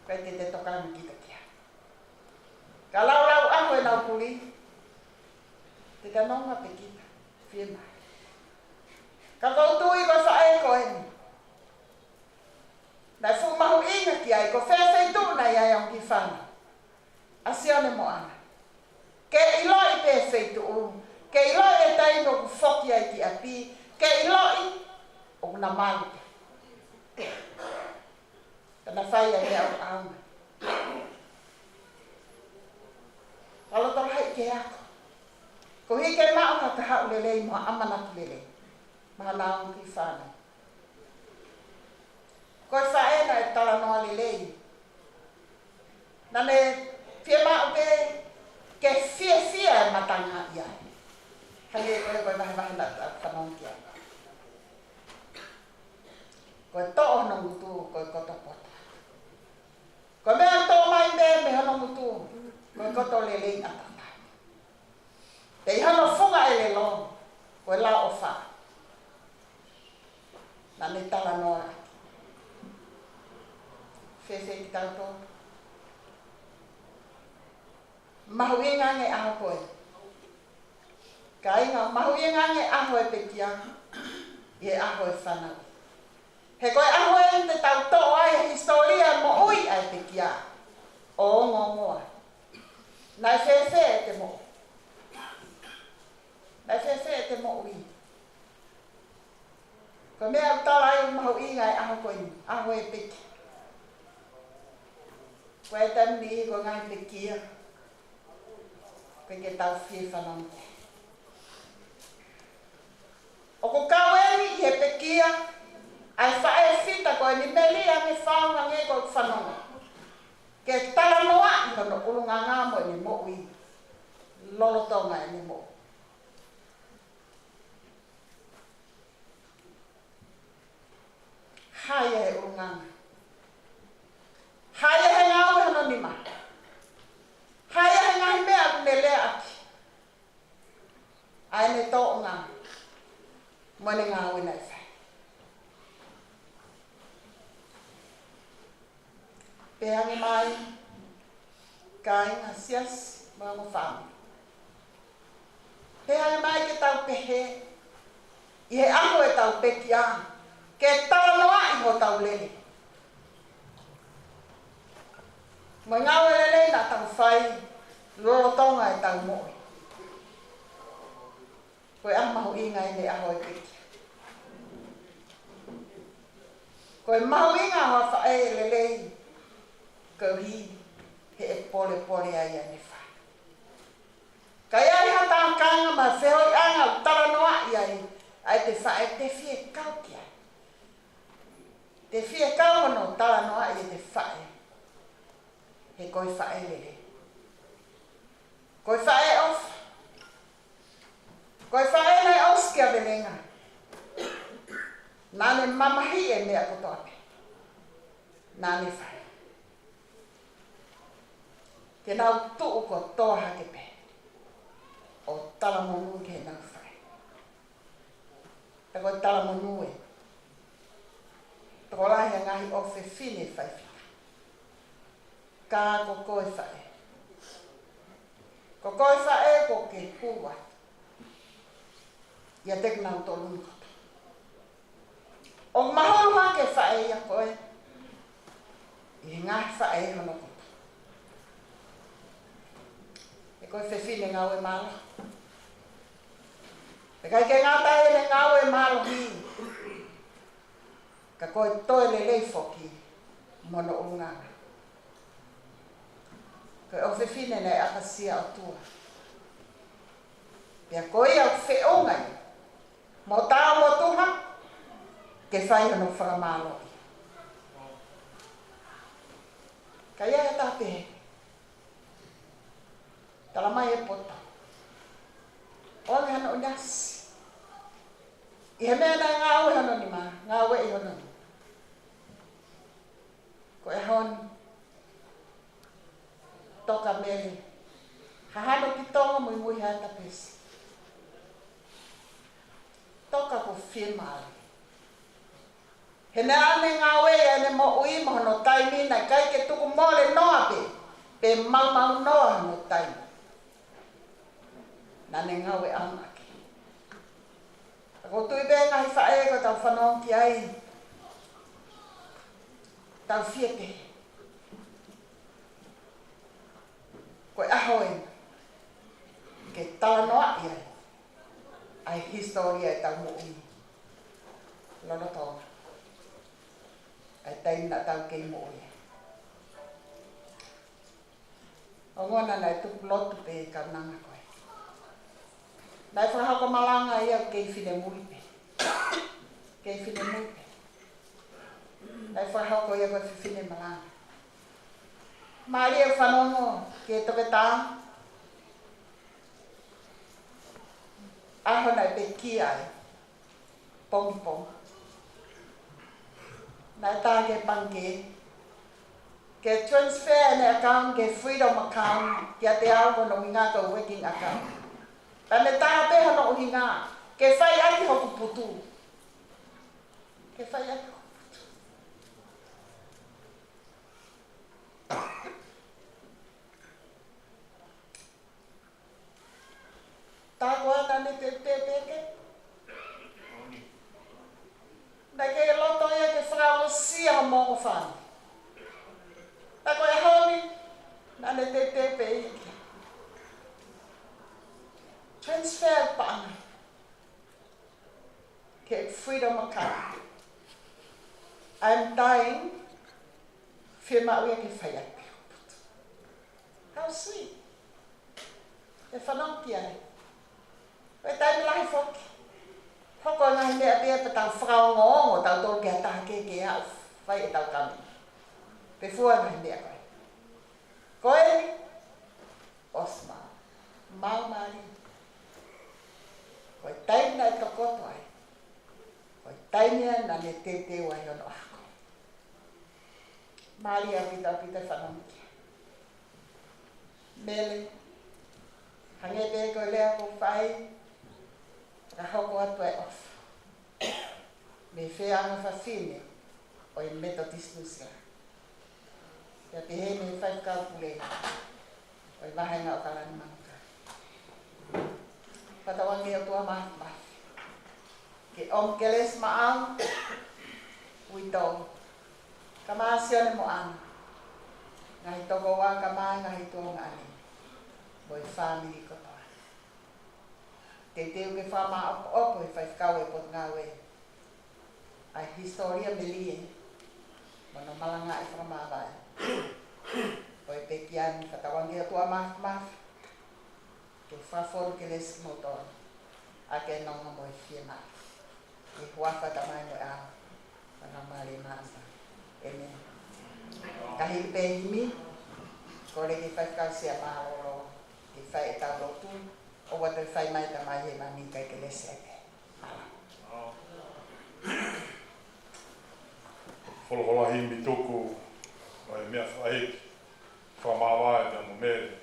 Koe te tokanga ki te kia. Ka lau aho e nau pūri. Te ka nonga pe kita. Whie mai. Ka kautui koe whae koe ni. Nai fu mahu inga ki ai, ko whewhei tūna i ai ang ki whana. Asione mo ana. Ke iloi pe whei tū. Ke iloi e taino ku whoki ai ki api. Ke iloi o Mana malu. Kana whai ai au aunga. Kalau terhai ke ako. Ko hike maunga ka hau lelei mo amana tu lelei. Mahana ang ki whana. Koe whaena e tala noa lelei. Nane fia mau ke fia e matanga ia. Hale koe mahi na whanong kia. Koe to'o no mutu koe koto pota. Koe mea to'o mai me hono mutu. Koe koto lelei atata. Te ihano funga e lelo. Koe la o wha. Nane tala noa. Fese ki tauto. Mahuinga nge aho koe. Ka inga mahuinga nge aho e pekia. Ie aho e whanau. He koe aho e te tauto ai historia mo ui ai pekia. O ngongoa. Nai fese e te mo. Nai fese e te mo ui. Ko mea utala ai mahuinga e aho koe. Aho e pekia. Koe tamni ko ngai pekia. Koe ke tau fie whanong. O ko kaweni i he pekia, ai whae fita koe ni mele a nge whaunga nge koe whanong. Ke tala noa i kono urunga ngamo ni mo ui. Lolotonga ni mo. Haya he urunganga. Haya he ngau hano ni ma. Haya he ngai mea nele aki. Ai ne tō ngā. Mone ngā wina i whai. Pehangi mai. Kai ngā Siasi mga mo whāmi. Pehangi mai ke tau pehe. I he aho e tau peki a. Ke tala noa i ho tau lele. Mo ngau e lele na tau whai. Lolotonga e tau moi. Koe amahu inga i le aho e peki. Koe mahu inga hoa whae e lelei. Kau hi he e pole ai ane whae. Kai ai hata kanga ma whehoi anga u tala noa i ai te whae te fie kau ki ai. Te fie kau hono tala noa i te whae. He koe whae lelei. Koe whae off. Koe whae nei oskia velenga. Nane mamahi e mea kotoape. Nane whae. Ke nau tuu ko toa hake pe. O tala monu ke nau whae. Te koe tala monu e. Toko lahi a ngahi ofe fine whae whika. Ka ko koe whae. Ko koe whae ko ke kuwa. Ia tek nau tō lungoto. O mahoruma ke whae ia koe. I ngahi whae hono koto. E koe whewhine ngau e malo. E kai ke ngata e le ngau e malo hi. Ka koe toe le leifoki. Mono unganga. Koe o whewhine nei akasia o tua. Pea koe au wheongai. Mo tau mo tuha. Ke whai hono whakamalo. Ka ia e tapehe. Tala mai e poto. Ole hana o nyasi. I he mea nai ngā ue hono ni ma. Ngā ue i hono ni. Ko e honi. Toka Mele. Hahano ki tonga Muimuiheata Pesini. Toka ko whimale. He ne ane ngā ue e ne mo ui mo hono taimi nai kai ke tuku mole noa pe. Pe mau noa hono taimi. Nane ngau e amake. Ako tui be ngahi whae ko tau whanong ki ai. Tau whiepe. Koe aho e. Ke tala noa i ai. Ai historia e tau mo ui. lono tonga. Ai taina tau kei mo ia. O ngona nai tupu lotu pe kaunanga koe. Nai whahako malanga ia kei whine mui pe. Kei whine mui pe. Nai whahako ia koe whine malanga. Maria whanongo ke toke tā. Aho nai pe ki ai. Pongi pong. Nai tā ke pangke. Ke transfer ne account ke freedom account kia te au kono hinga ka working account. Tane tā pe hono hinga. Ke whai aki hoku putu. Ke whai aki hoku putu. Tā koa tane te peke. Nai ke loto ia ke whakao sia mongo whanu. Ta koe Heamoni, nane te pe iki. Transfer pāna. Ke freedom account. I'm dying. Whima uia ke whai aki. How sweet. E whanonki ai. Koe taimi lahi whoki. Hoko ngai mea pia pa tau whakao ngongo tau tolu kia tāke ke au. Whai e tau kami. Pe fua ngai mea koe. Koe, osma, mau mari. Koe taina e tokoto ai. Koe taina na ne te wai ono ako. Mari a pita whanonki. Mele, hangete koe lea ko whai, ka hoko atu e off. Me wheanga whawhine, o i metodistus la. Ia te he me whai kau pule, o i wahenga o kalani manuka. Whatawangi o tua mahi. Ke omkeles maau, uito. Ka maasione mo ana. Ngahi toko wang ka mai, ngahi tuonga ani. Moi family ko toa. Te teo ke whama opo e whai kau e pot ngawe. Ai historia melie. Mono malanga e whamawai. Oi pekiani whatawangi a tua mahi. Ke whaforu ke lesi motor. A ke nonga mo e whiema. E huafa tamai mo e ao. Mana mali masa. Amen. Kahi pehimi. Kore ke whai kau sia mahalo. Ke whai e tau rotu. O watu e whai mai tamai he mami kai ke lesi eke. Wholohola himi tuku. Ai mea whaeki. Whamawai na mo Mele.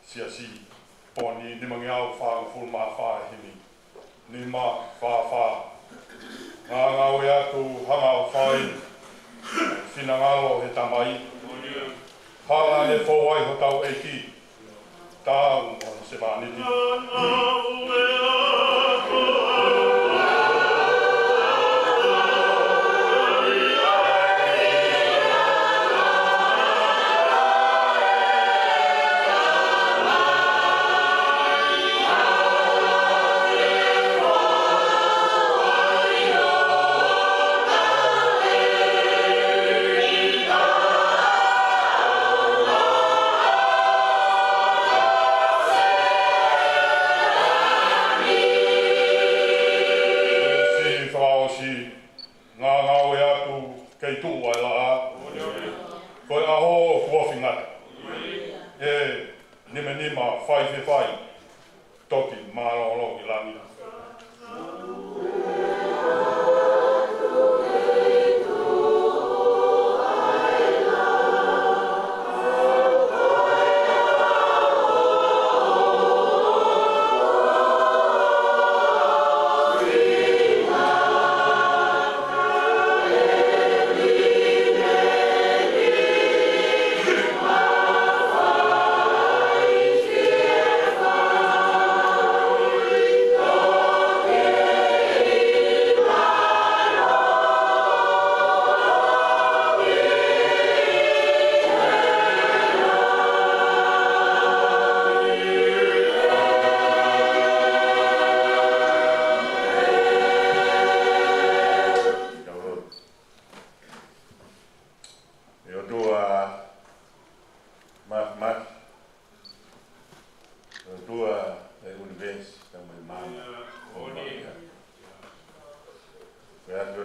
Siasi. Poni ni mangi au whaanga fulma whaa himi. Ni ma whaa. Ngā ngawe atu hanga o whai. Whina ngalo he tamai. Hala he whawai ho tau eiki. Tāu mo se māniti. Oh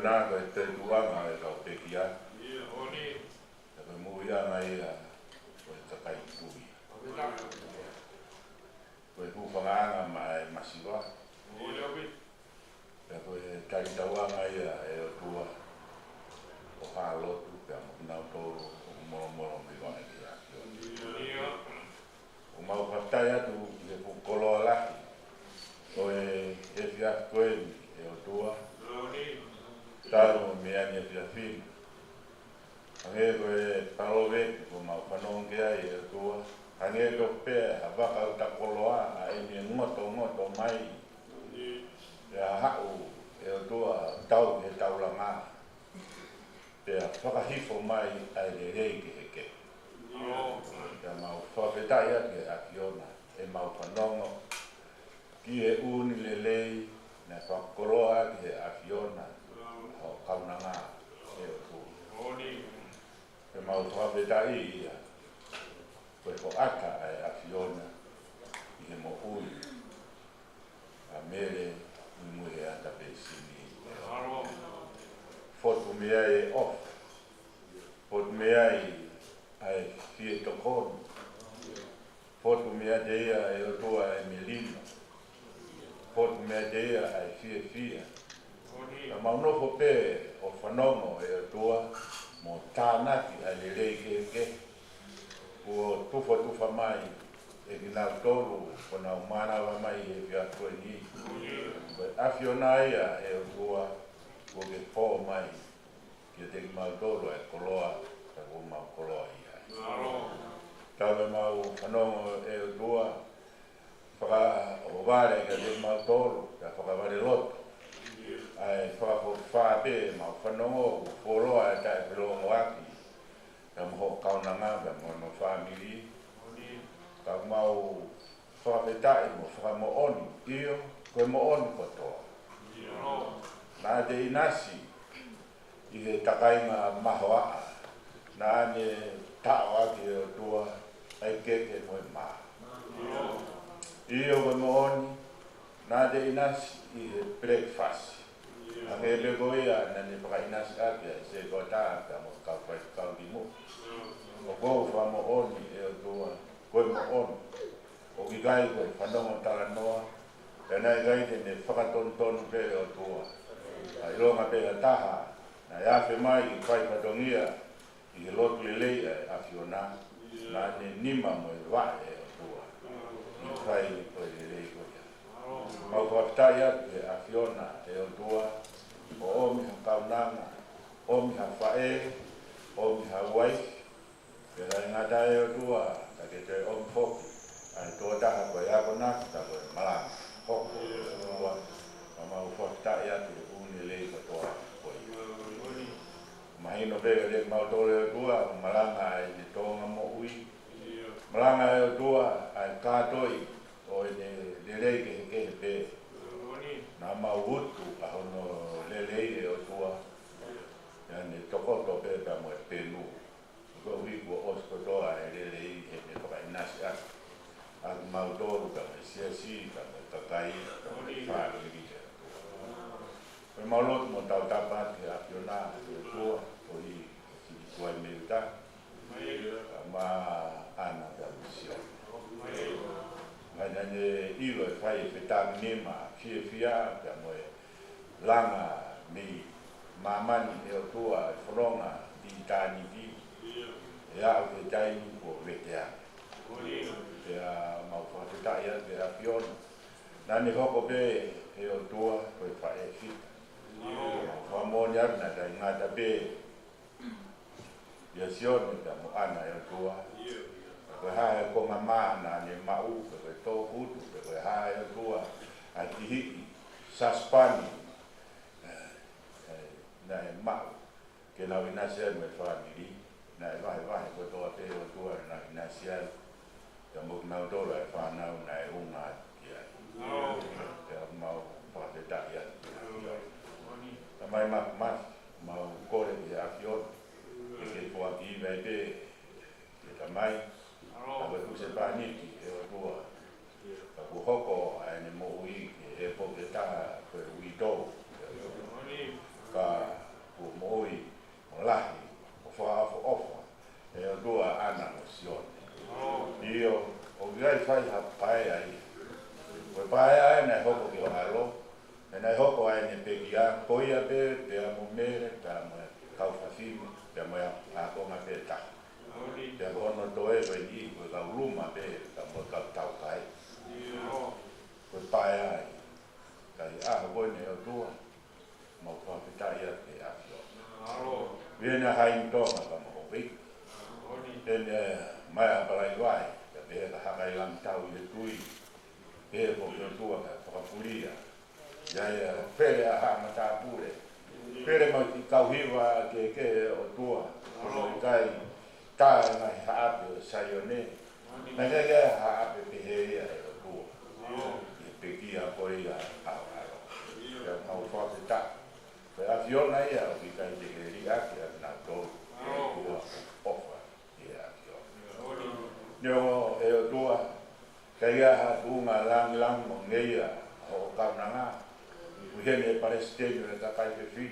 nā koe te tuanga e kau pekia. Koe muianga ia koe takai kui. Koe hupanganga mai masiwa. Koe tai tauanga ia e o tua. O halotu pia moknau tōru o moro miwa e kia. O mau patai atu e pukoloa laki. Koe e fiat koe e o tua. Taro mea ni fia fina. Ange koe parowe ko mau panonge ai e tua. Ange ko pe havaka uta koloa a e ni ngoto mai. E a hau e o tua tau e taulanga. Pe a whakahifo mai ai le reiki heke. E mau whawhetai ake a kiona e mau panongo. Ki e uni le lei na whakoroa ake a kiona. O kaunanga e o tua. E mau whawhetai ia. Koe ko aka ai a Fiona i he mo ui. A Mele Muimuiheata Pesini. Fotu mea e off. Fotu mea ai fie tokonu. Fotu mea deia e o tua e Melino. Fotu mea deia ai fie. Na maunofo pe o whanongo e o tua mo tānaki ai le rei ke. Ua tufa mai e ki nau tolu ko nau manawa mai e ki atua ni. Awhiona ia e o tua ko ke pō mai ki te ki mau tolu e koloa ka ko mau koloa ia. Tawe mau whanongo e o tua whaka o ware ka te mau tolu ka whakaware loto. Ai whakawhape mau whanongo koloa e tae whirongo aki. Ka mo kaunanga, ka mo family, ka mau whakawhetai mo whakamo oni, iyo, koe mo oni kotoa. Nā te inasi, i he takainga mahoa, nā ne tao aki o tua, ai keke koe maa. Iyo koe mo oni, nā te inasi, i he breakfast. A ke lego ia na ne whakainasi ake, se koe tā, ka mo kau ki mo. O kou whamo oni e o tua, koe mo oni. O ki gai koe whanongo tala noa, e nai gai te ne whakatonu pe o tua. A ilonga pe a taha, na iafe mai ki whai patongia, i he lotu lelei a Fiona, na ne nima mo e wae e o tua. I whai koe lelei koe. Mau whaktai ake a Fiona e o tua, o omi ha kaunanga, omi ha whae, omi ha waifi. Pera ngata e o tua, ka ke te om foki, ai tō taha koe ako naki, ta koe malanga, hoko e o tua, ka mau whaktai atu e uni lei ka toa koe. Mahino pega le mau tōre o tua, malanga ai te tōnga mo ui. Malanga e o tua, ai kātoi, o e le lei ke he pe. Nā mau utu, a hono le lei e o tua, ia ne tokoto pe ka mo e penu. Ko wi ko osko toa e le i he me whakainasi ake. Aku mau tōru ka me Siasi, ka me kakai, ka me whāru i ki te atua. Koe mau lotu mo tau tapa te Fiona e tua, ko i kua i meuta, ka ma ana ka misio. Mai nane ilo e whai e whetang nema, fia, ka mo e langa mi mamani e o tua e whoronga di tāni di. E au te taimi ko wetea. E a mau whakatai a te a Fiona. Nani hoko pe e o tua koe whae fita. Whamoni arna ta ingata pe. Ia sione ta mo ana e o tua. Koe hae konga maana ne mau, koe tō hutu, koe hae o tua. A tihiki, saspani. Na e mau. Ke nau inase me whamiri. Na e vahe ko toa te o tua na inasiai. Ka mok nau tola e whanau na e unga ki ai. Te mau whakatetai ati. Ka mai maki, mau kore ki a Fiona. E ke poa ki iwai te, ke ka mai. Ka koe kuse pāniki e o tua. Ka ku hoko ai ne mo ui, ke e po ke taha koe ui tō. Ka poia be pe mo Mele pe mo kaufafimi pe mo a konga pe ta pe ono toe pe ni ko ka luma pe ka mo ka tau kai ko paia kai a ko ne o tua mo ka pita ia pe a viene hai to ka mo pe en mai a para iguai pe ka ha kai lam tau i tui pe ko tua ka pulia ya pele a mata pure pele mo ka hiwa ke o tua o kai ta na ha pe sayone na ga ha pe pe ya o tua pe ki a ko ya a ya mau fa ta pe a yo na ya o ki kai de ri a ki na to tua ofa ya yo e o tua kai ha unga lang mo ngeia o ka na Muimuiheata Palestino e takai pe fi.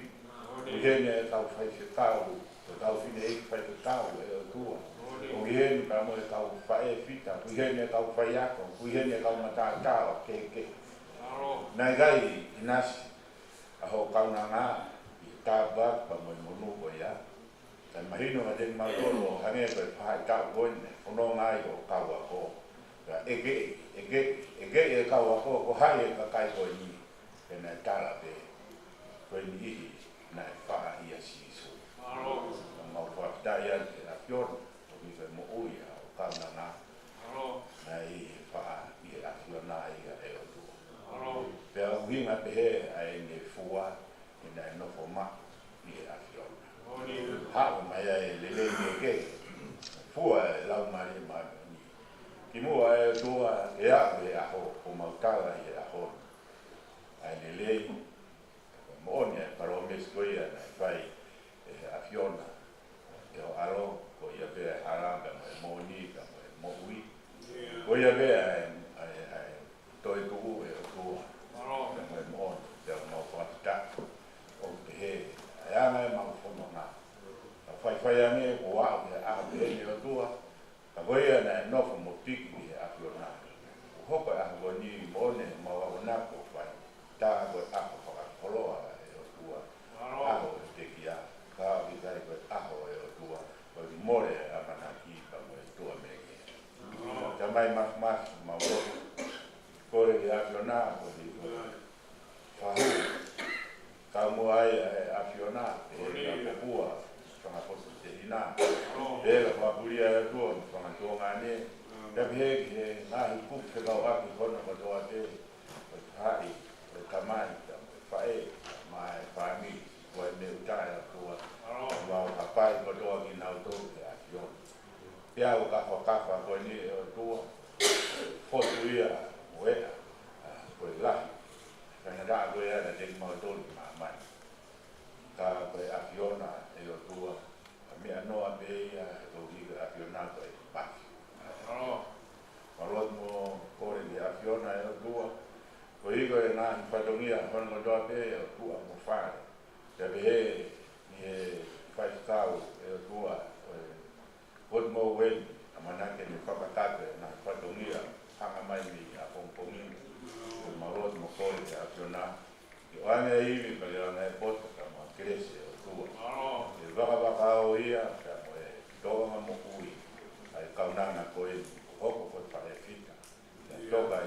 Muimuiheata e tau whai se tau, e tau whine e whai se tau e o tua. Muimuiheata pa mo e tau whai e fita, muimuiheata e tau whai ako, muimuiheata e tau matātao ke. Nai gai inasi, a ho kauna ngā, i tāwak pa mo e monu ko ia. Tai mahino ma den mautoro hange ko e whai tau koine, whono ngai ko kaua ko. Ege e kaua ko hai e kakai ko ni. Na tala pe ko ni na fa ia si so ma fa ta ia na fior o mi fe mo uia o ka na i fa ia fior na ia e o tu pe o vinga pe he ai ne fua na no forma ia fior ha ma ia le ke fua la mari ma ni ki mo ai tu e a ho o ma tala ia ho ai lei mo ne paro me skoia na fai a fiona e o alo ko ia be aranga mo ni ka mo ui ko ia be ai toi tu e tu mo de mo fata o be ai mai ma fono na fai ane o wa a be ni o tu ka ko ia na no mo tiki a fiona ho ko a go ni mo ne mo wa na ko fai ta ko a ko koloa e o tua a ko te kia ka vi dai ko a ko e o tua ko more a mana ki pa mo e tua me ki ta mai ma wo ko re ya fiona ko di ko fa ka mo ai a fiona e a bua fa ko te ina e la pa bulia e tua fa to ngane da be ke na ku ke ka wa ki ko no ko do ate hai kamai fae mai fami ko me utai ko wa papai ko do ki na do ya yo ya o ka ko ni do fotuia we ko la kana da go ya na de mo do ma ka ko afiona e o do mi ano a be ya do ki afiona ko ba mo ko ni afiona e o do ko iko e na patongia hono do pe o tua mo fa te be ni fai tau e o tua o mo wen amana ke ni fa ka na patongia hanga mai ni a pompomi o marot mo ko e a fiona o ane i mi ka na e poto ka mo krese o tua e va o ia ka mo e do mo ui ai kaunana ko e ko fa e fita do ba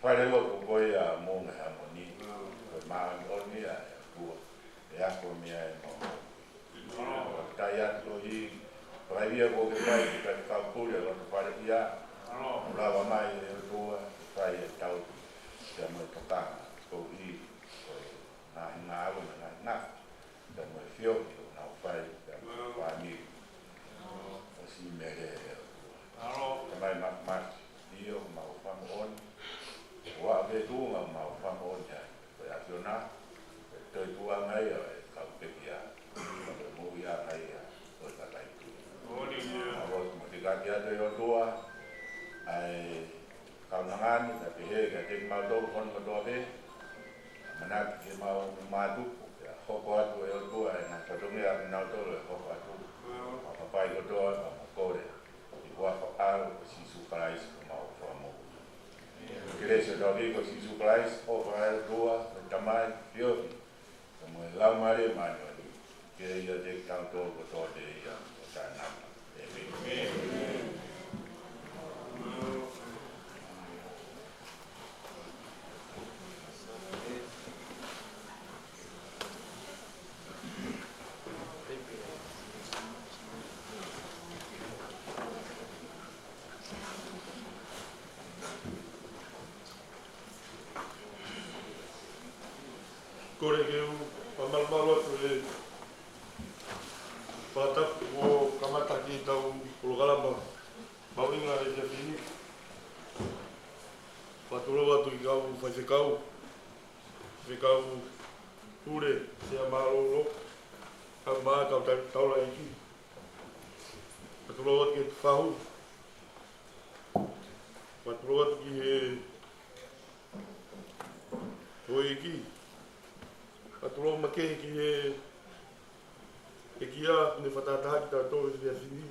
Pai lo ko ia Mounga Heamoni ko ma o ni a ku e a ko mi e mo tai a to i pai ia ko ke pai ka pule lo pai ia la va mai e to pai e tau te mo toka ko i ko na te mo fio na pai pa ni o si Mele te mai ma io ma o fa mo wa be tu ma fa mo ja ko ya fiona to tu ngai ka pe kia mo ya ngai ko ta lai tu mo te ga dia de tua ai ka nangani ta pe he ga te ma do kon ko do be mana ke ma tu ko ko atu e tua na ka do ngai na to ko atu pa pai ko do ko re i wa fa a si su krais ko ma fa mo Iglesia do Vigo Jesus Christ o para rua tamai fio como la mare mano que ia de tanto o to de ia o sana amen. Kore ke u pamalmalo atu e patak o kamata ki tau pulukalama mawinga e te pini patulo atu i kau whekau ure te a maroro kau maa kau taula iki patulo atu ki te whahu patulo atu ki he hoi iki patulo makehi ki he kia ne whatataha ki tātou e Pesini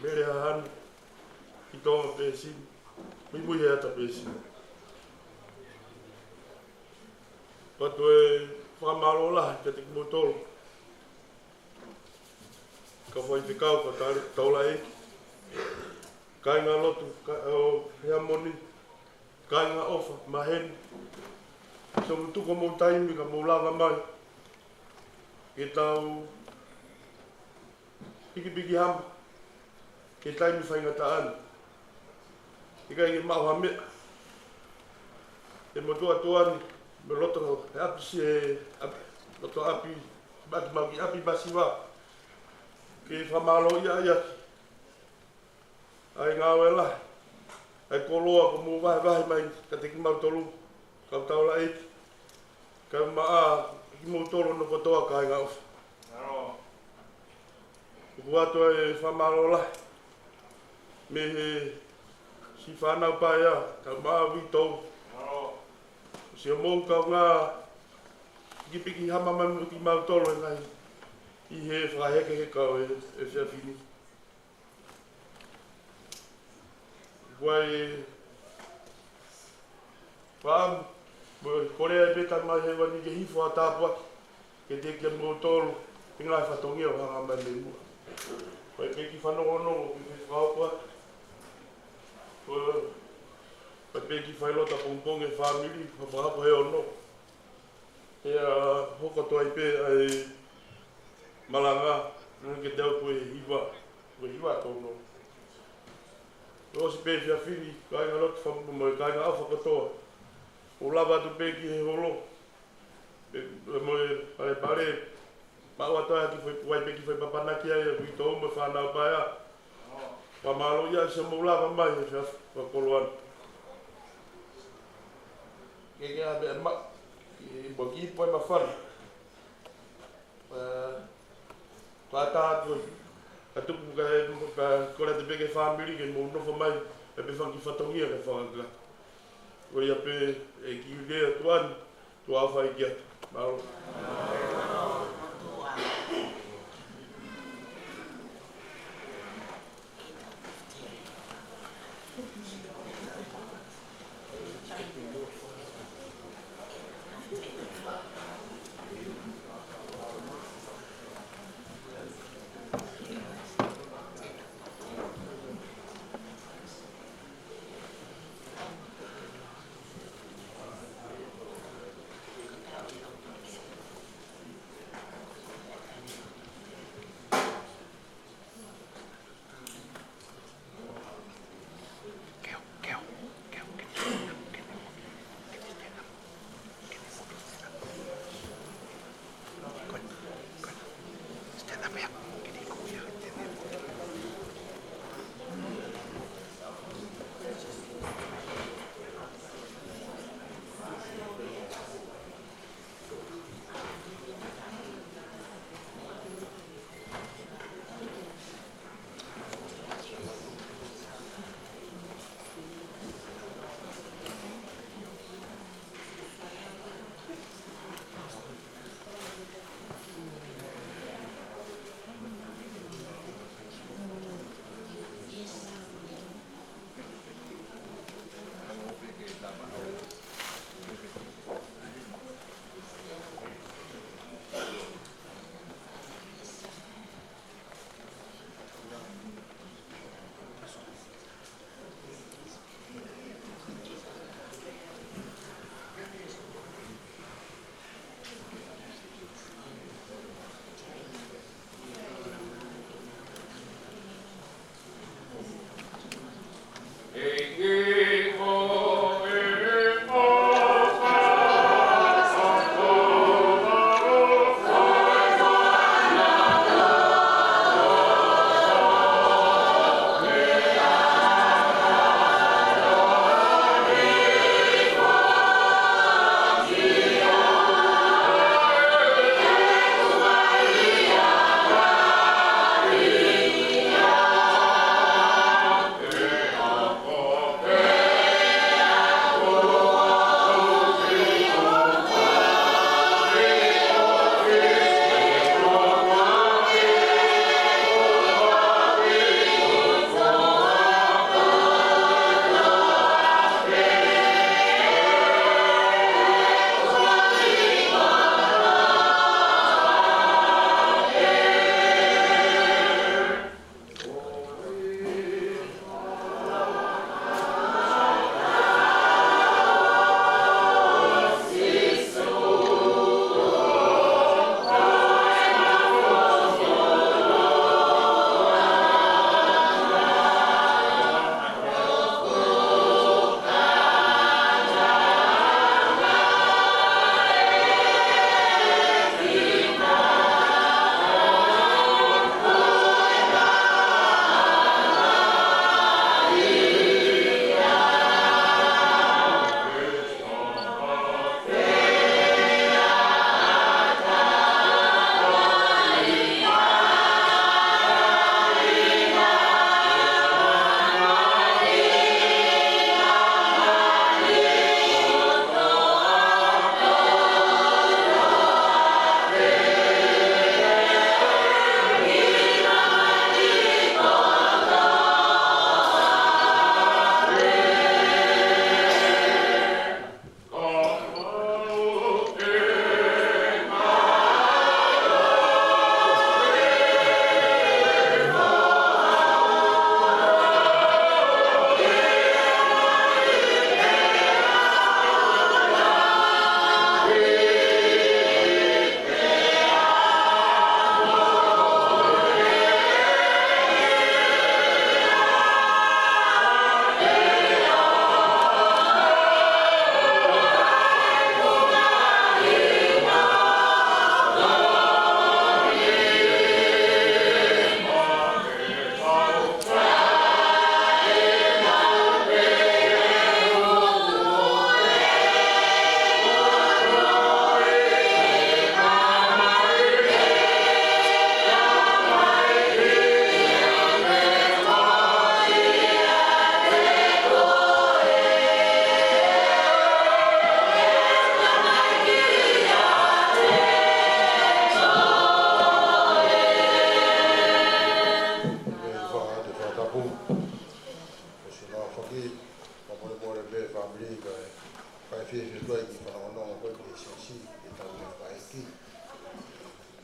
Mele hahani ki tonga Pesini Muimuiheata Pesini patu e whamaro lahi ka te kimotolo ka whai Fkeikau ka taula eki kai ngā lotu o Heamoni kai ngā ofa maheni so mutuko mō taimi ka mō lava mai ke tau piki hama ke taimi whainga taani ke kai ke mau hamea e motua tuani me loto e api si e loto api bati mau ki api basi wā ke whamalo ia ai ngā wela ai koloa ko mō wahi mai ka te ki mau tolu kau taula eki kau maa ki mō tolo no kotoa kai ngā uwha kuku atua e whamaro lai me he si whanau pai a kau maa witou si o mōu kau ngā piki hama manu ki mau tolo e ngai i he whaheke he kau e whiawhini kuku ai whaamu Korea e peta mai he wani ke hifo a tāpua ke te kia mō tōru i ngai whatongia o hanga mai me mua. Koe peki whanongonongo ki te whaopua. Koe peki whailota pongpong e whamiri whapahapo he ono. Hea hoko toa i pē ai malanga nuna ke teo koe hiwa tōno. Osi pē whiawhiri kai ngā lotu whamupu mai kai ngā awha katoa. O lava tu peki he holo. Moe pare mau atoa ki wai peki wai papanaki ai a kui tōu me whanau pai a. Pa malo ia se mo lava mai he whakoloan. Ke a mea ma. Mo ki poi ma whana. Pata atu. Ka tuku ka kora te peke whamiri ke mo nofo mai. E pe whanki whatongia ke whakaka. Ko ia pe e ki lea tuani, tu awhai ki atu. Maro.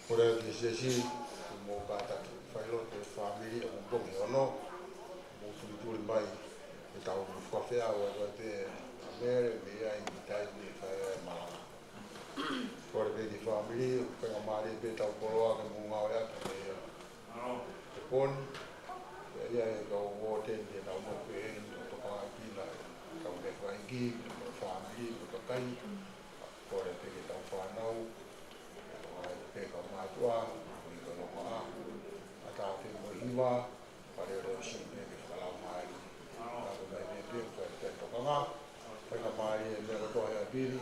Ora ki Siasi mo ka ta whaelo te whamiri o bongi ono mo tuli mai e tau whawhea o te Mele me ai i tai ni whae malanga. Ora pe ki whamiri whenga maari pe tau poloa ke Muimuiheata te poni ia e kau o tente tau mo pe e ni o toka pila tau te Fkeiki o whamiri o takai ora pe ki tau whanau pe kau mātua o i kono maa a tā te mohiwa pare o si me ke whakalau mai a ko mai me pe ko te tokanga whenga mai e mea toa hea piri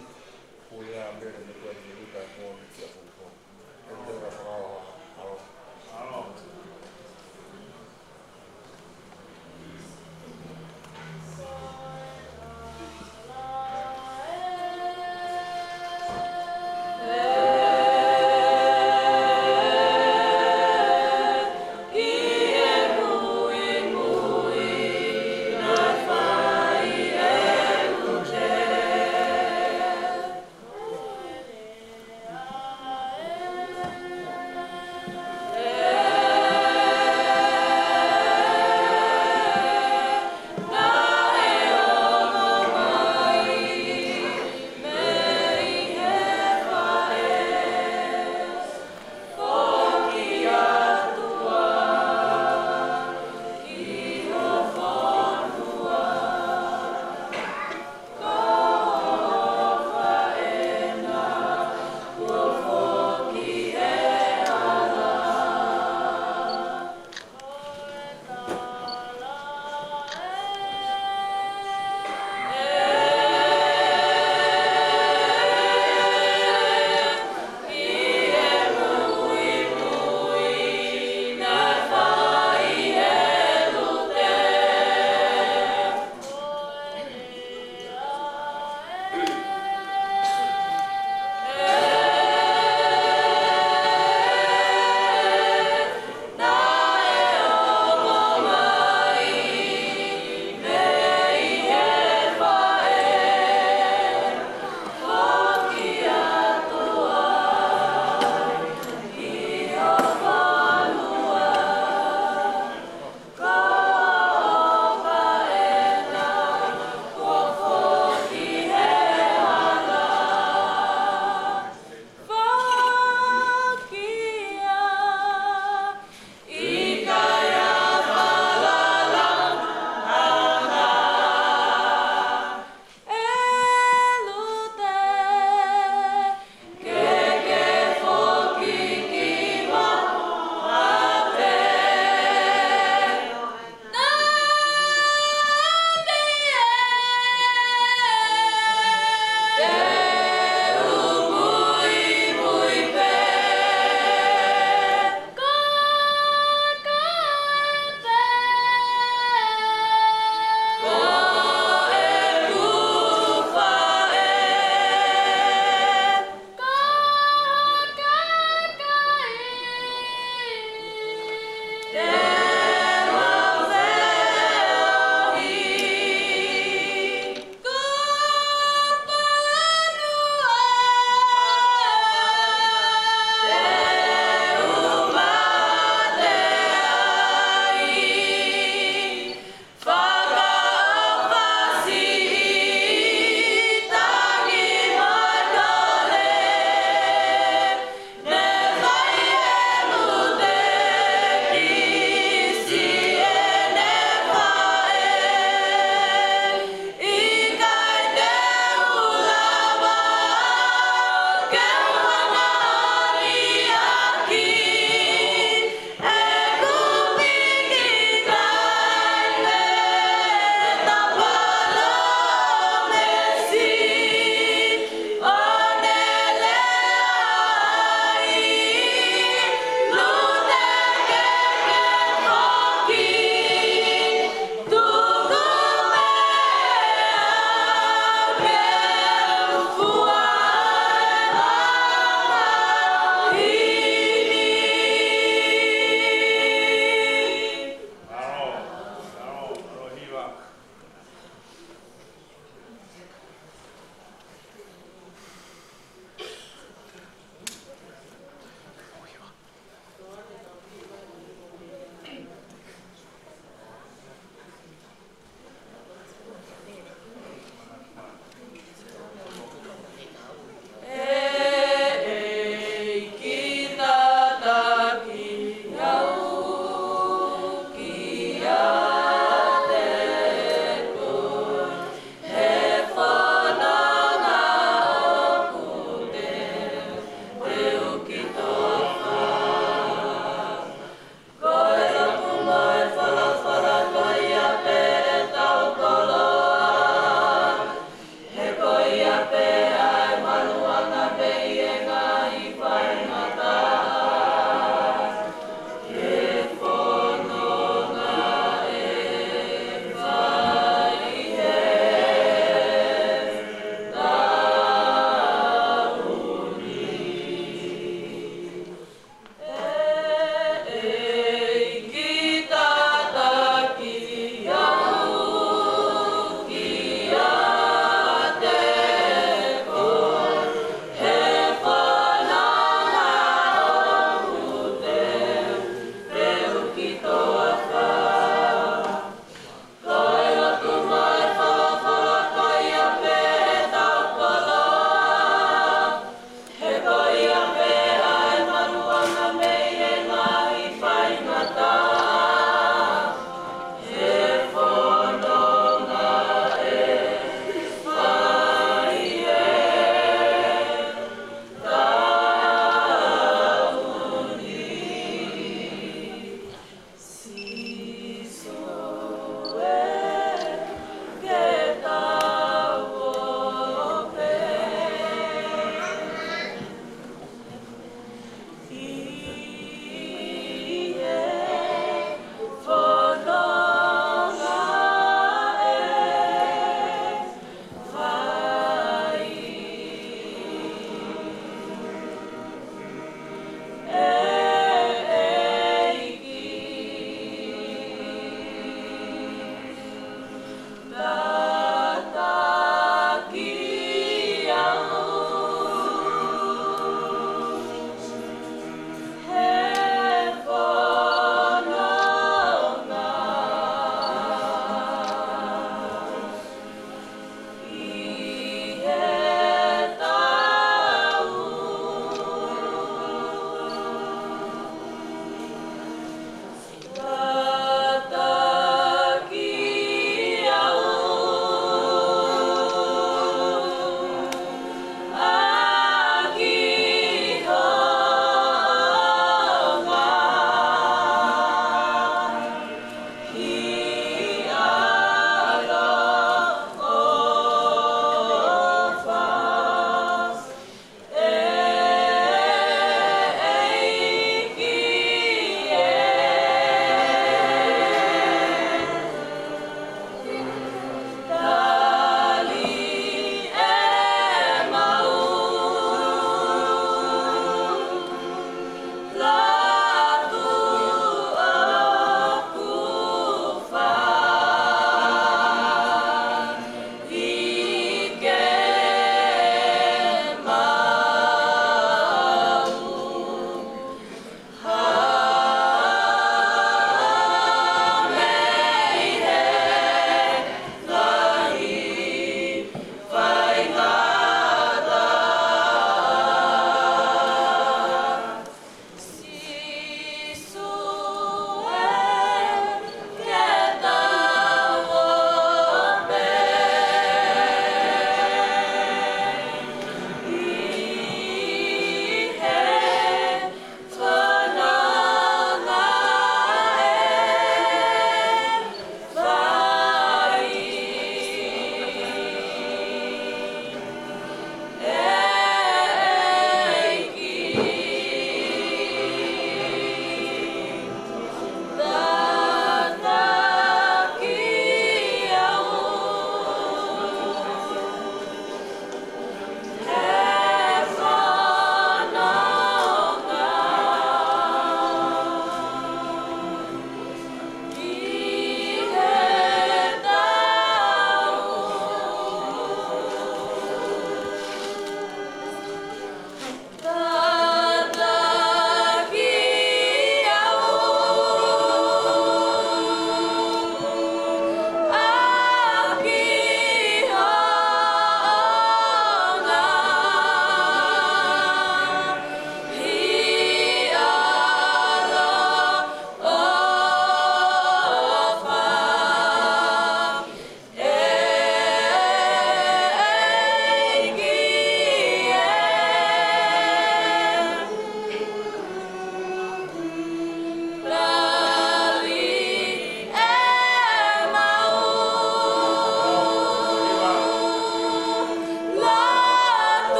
o ia mele me koe ni uta e mōni ki a fuko e te whakau alo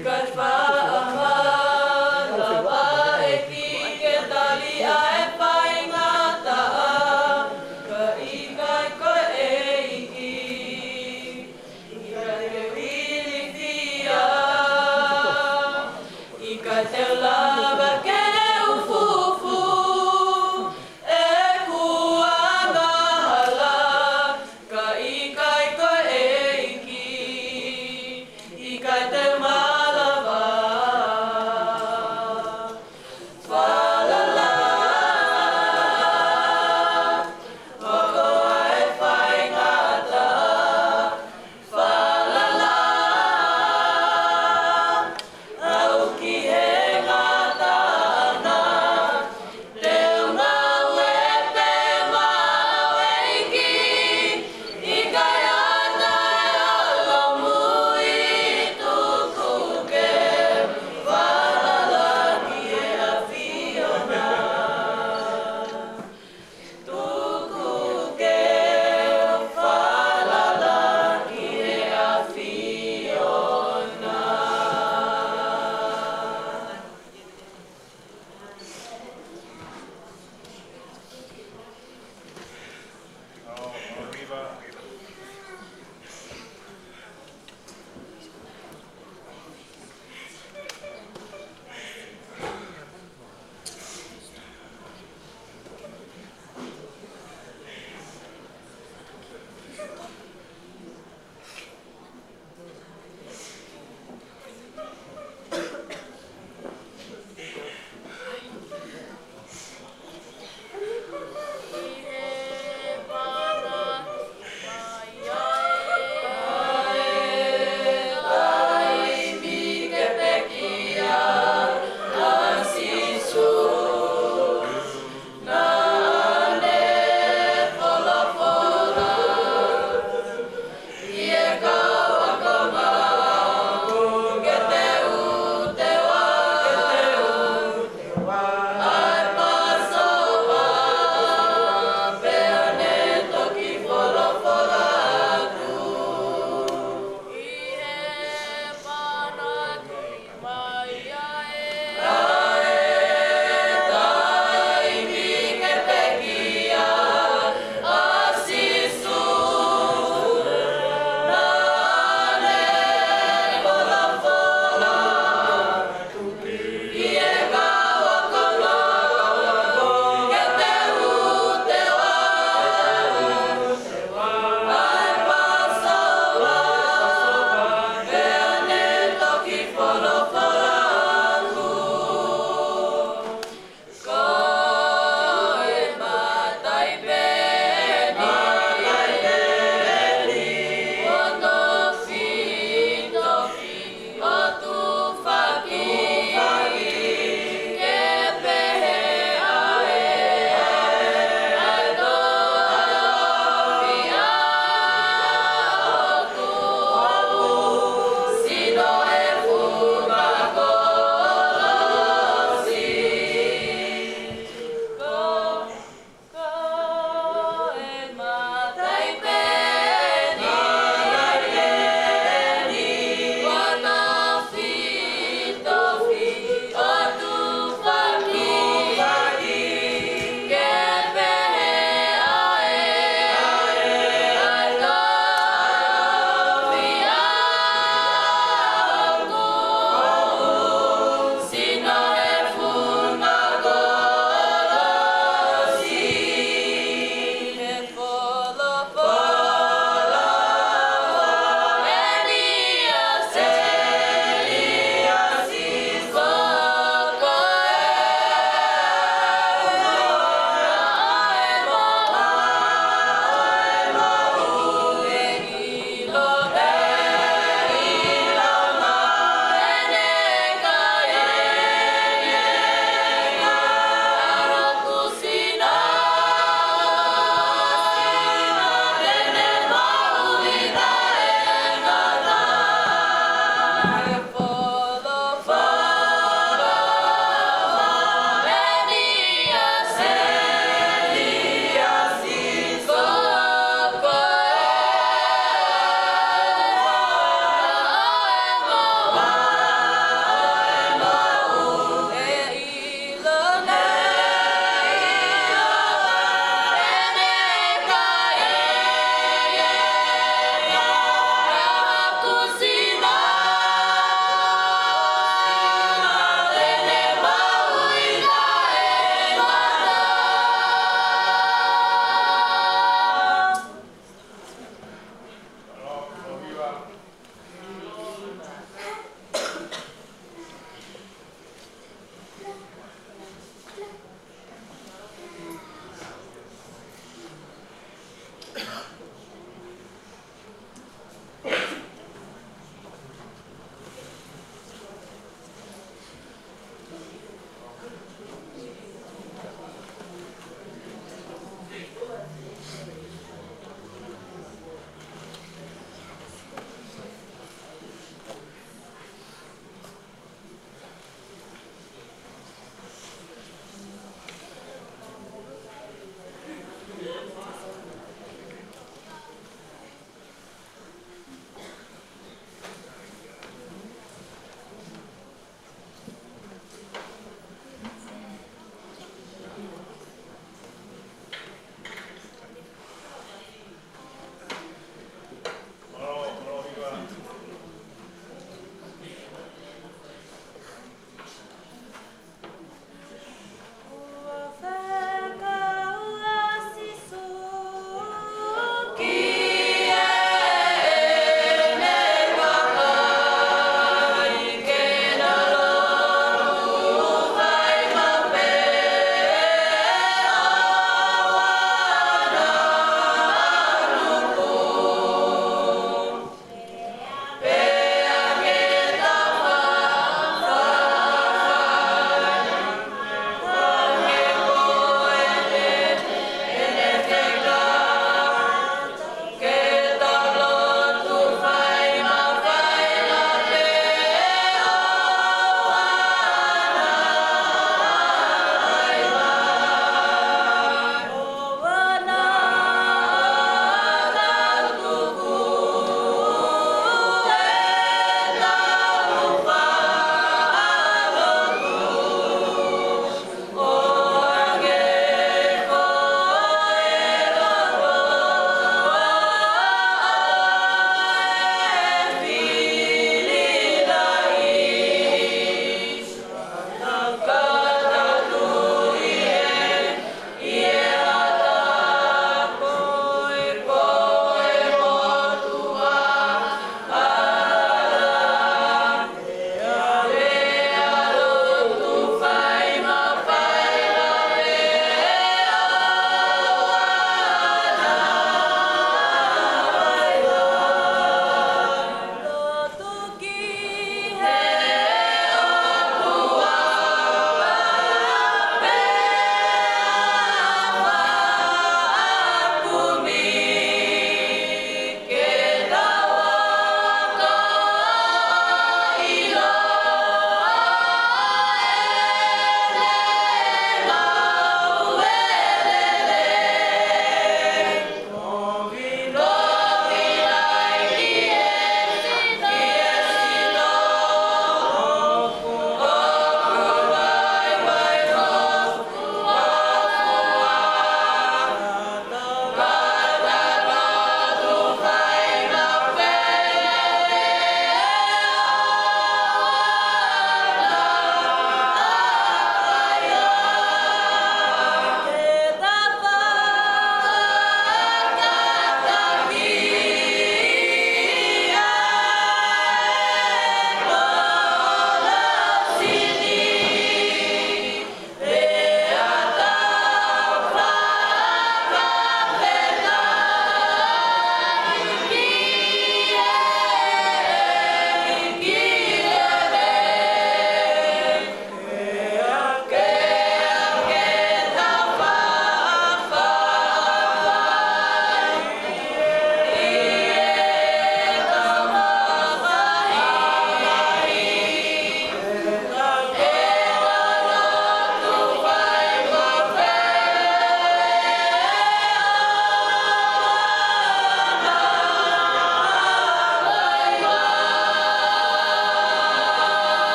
Because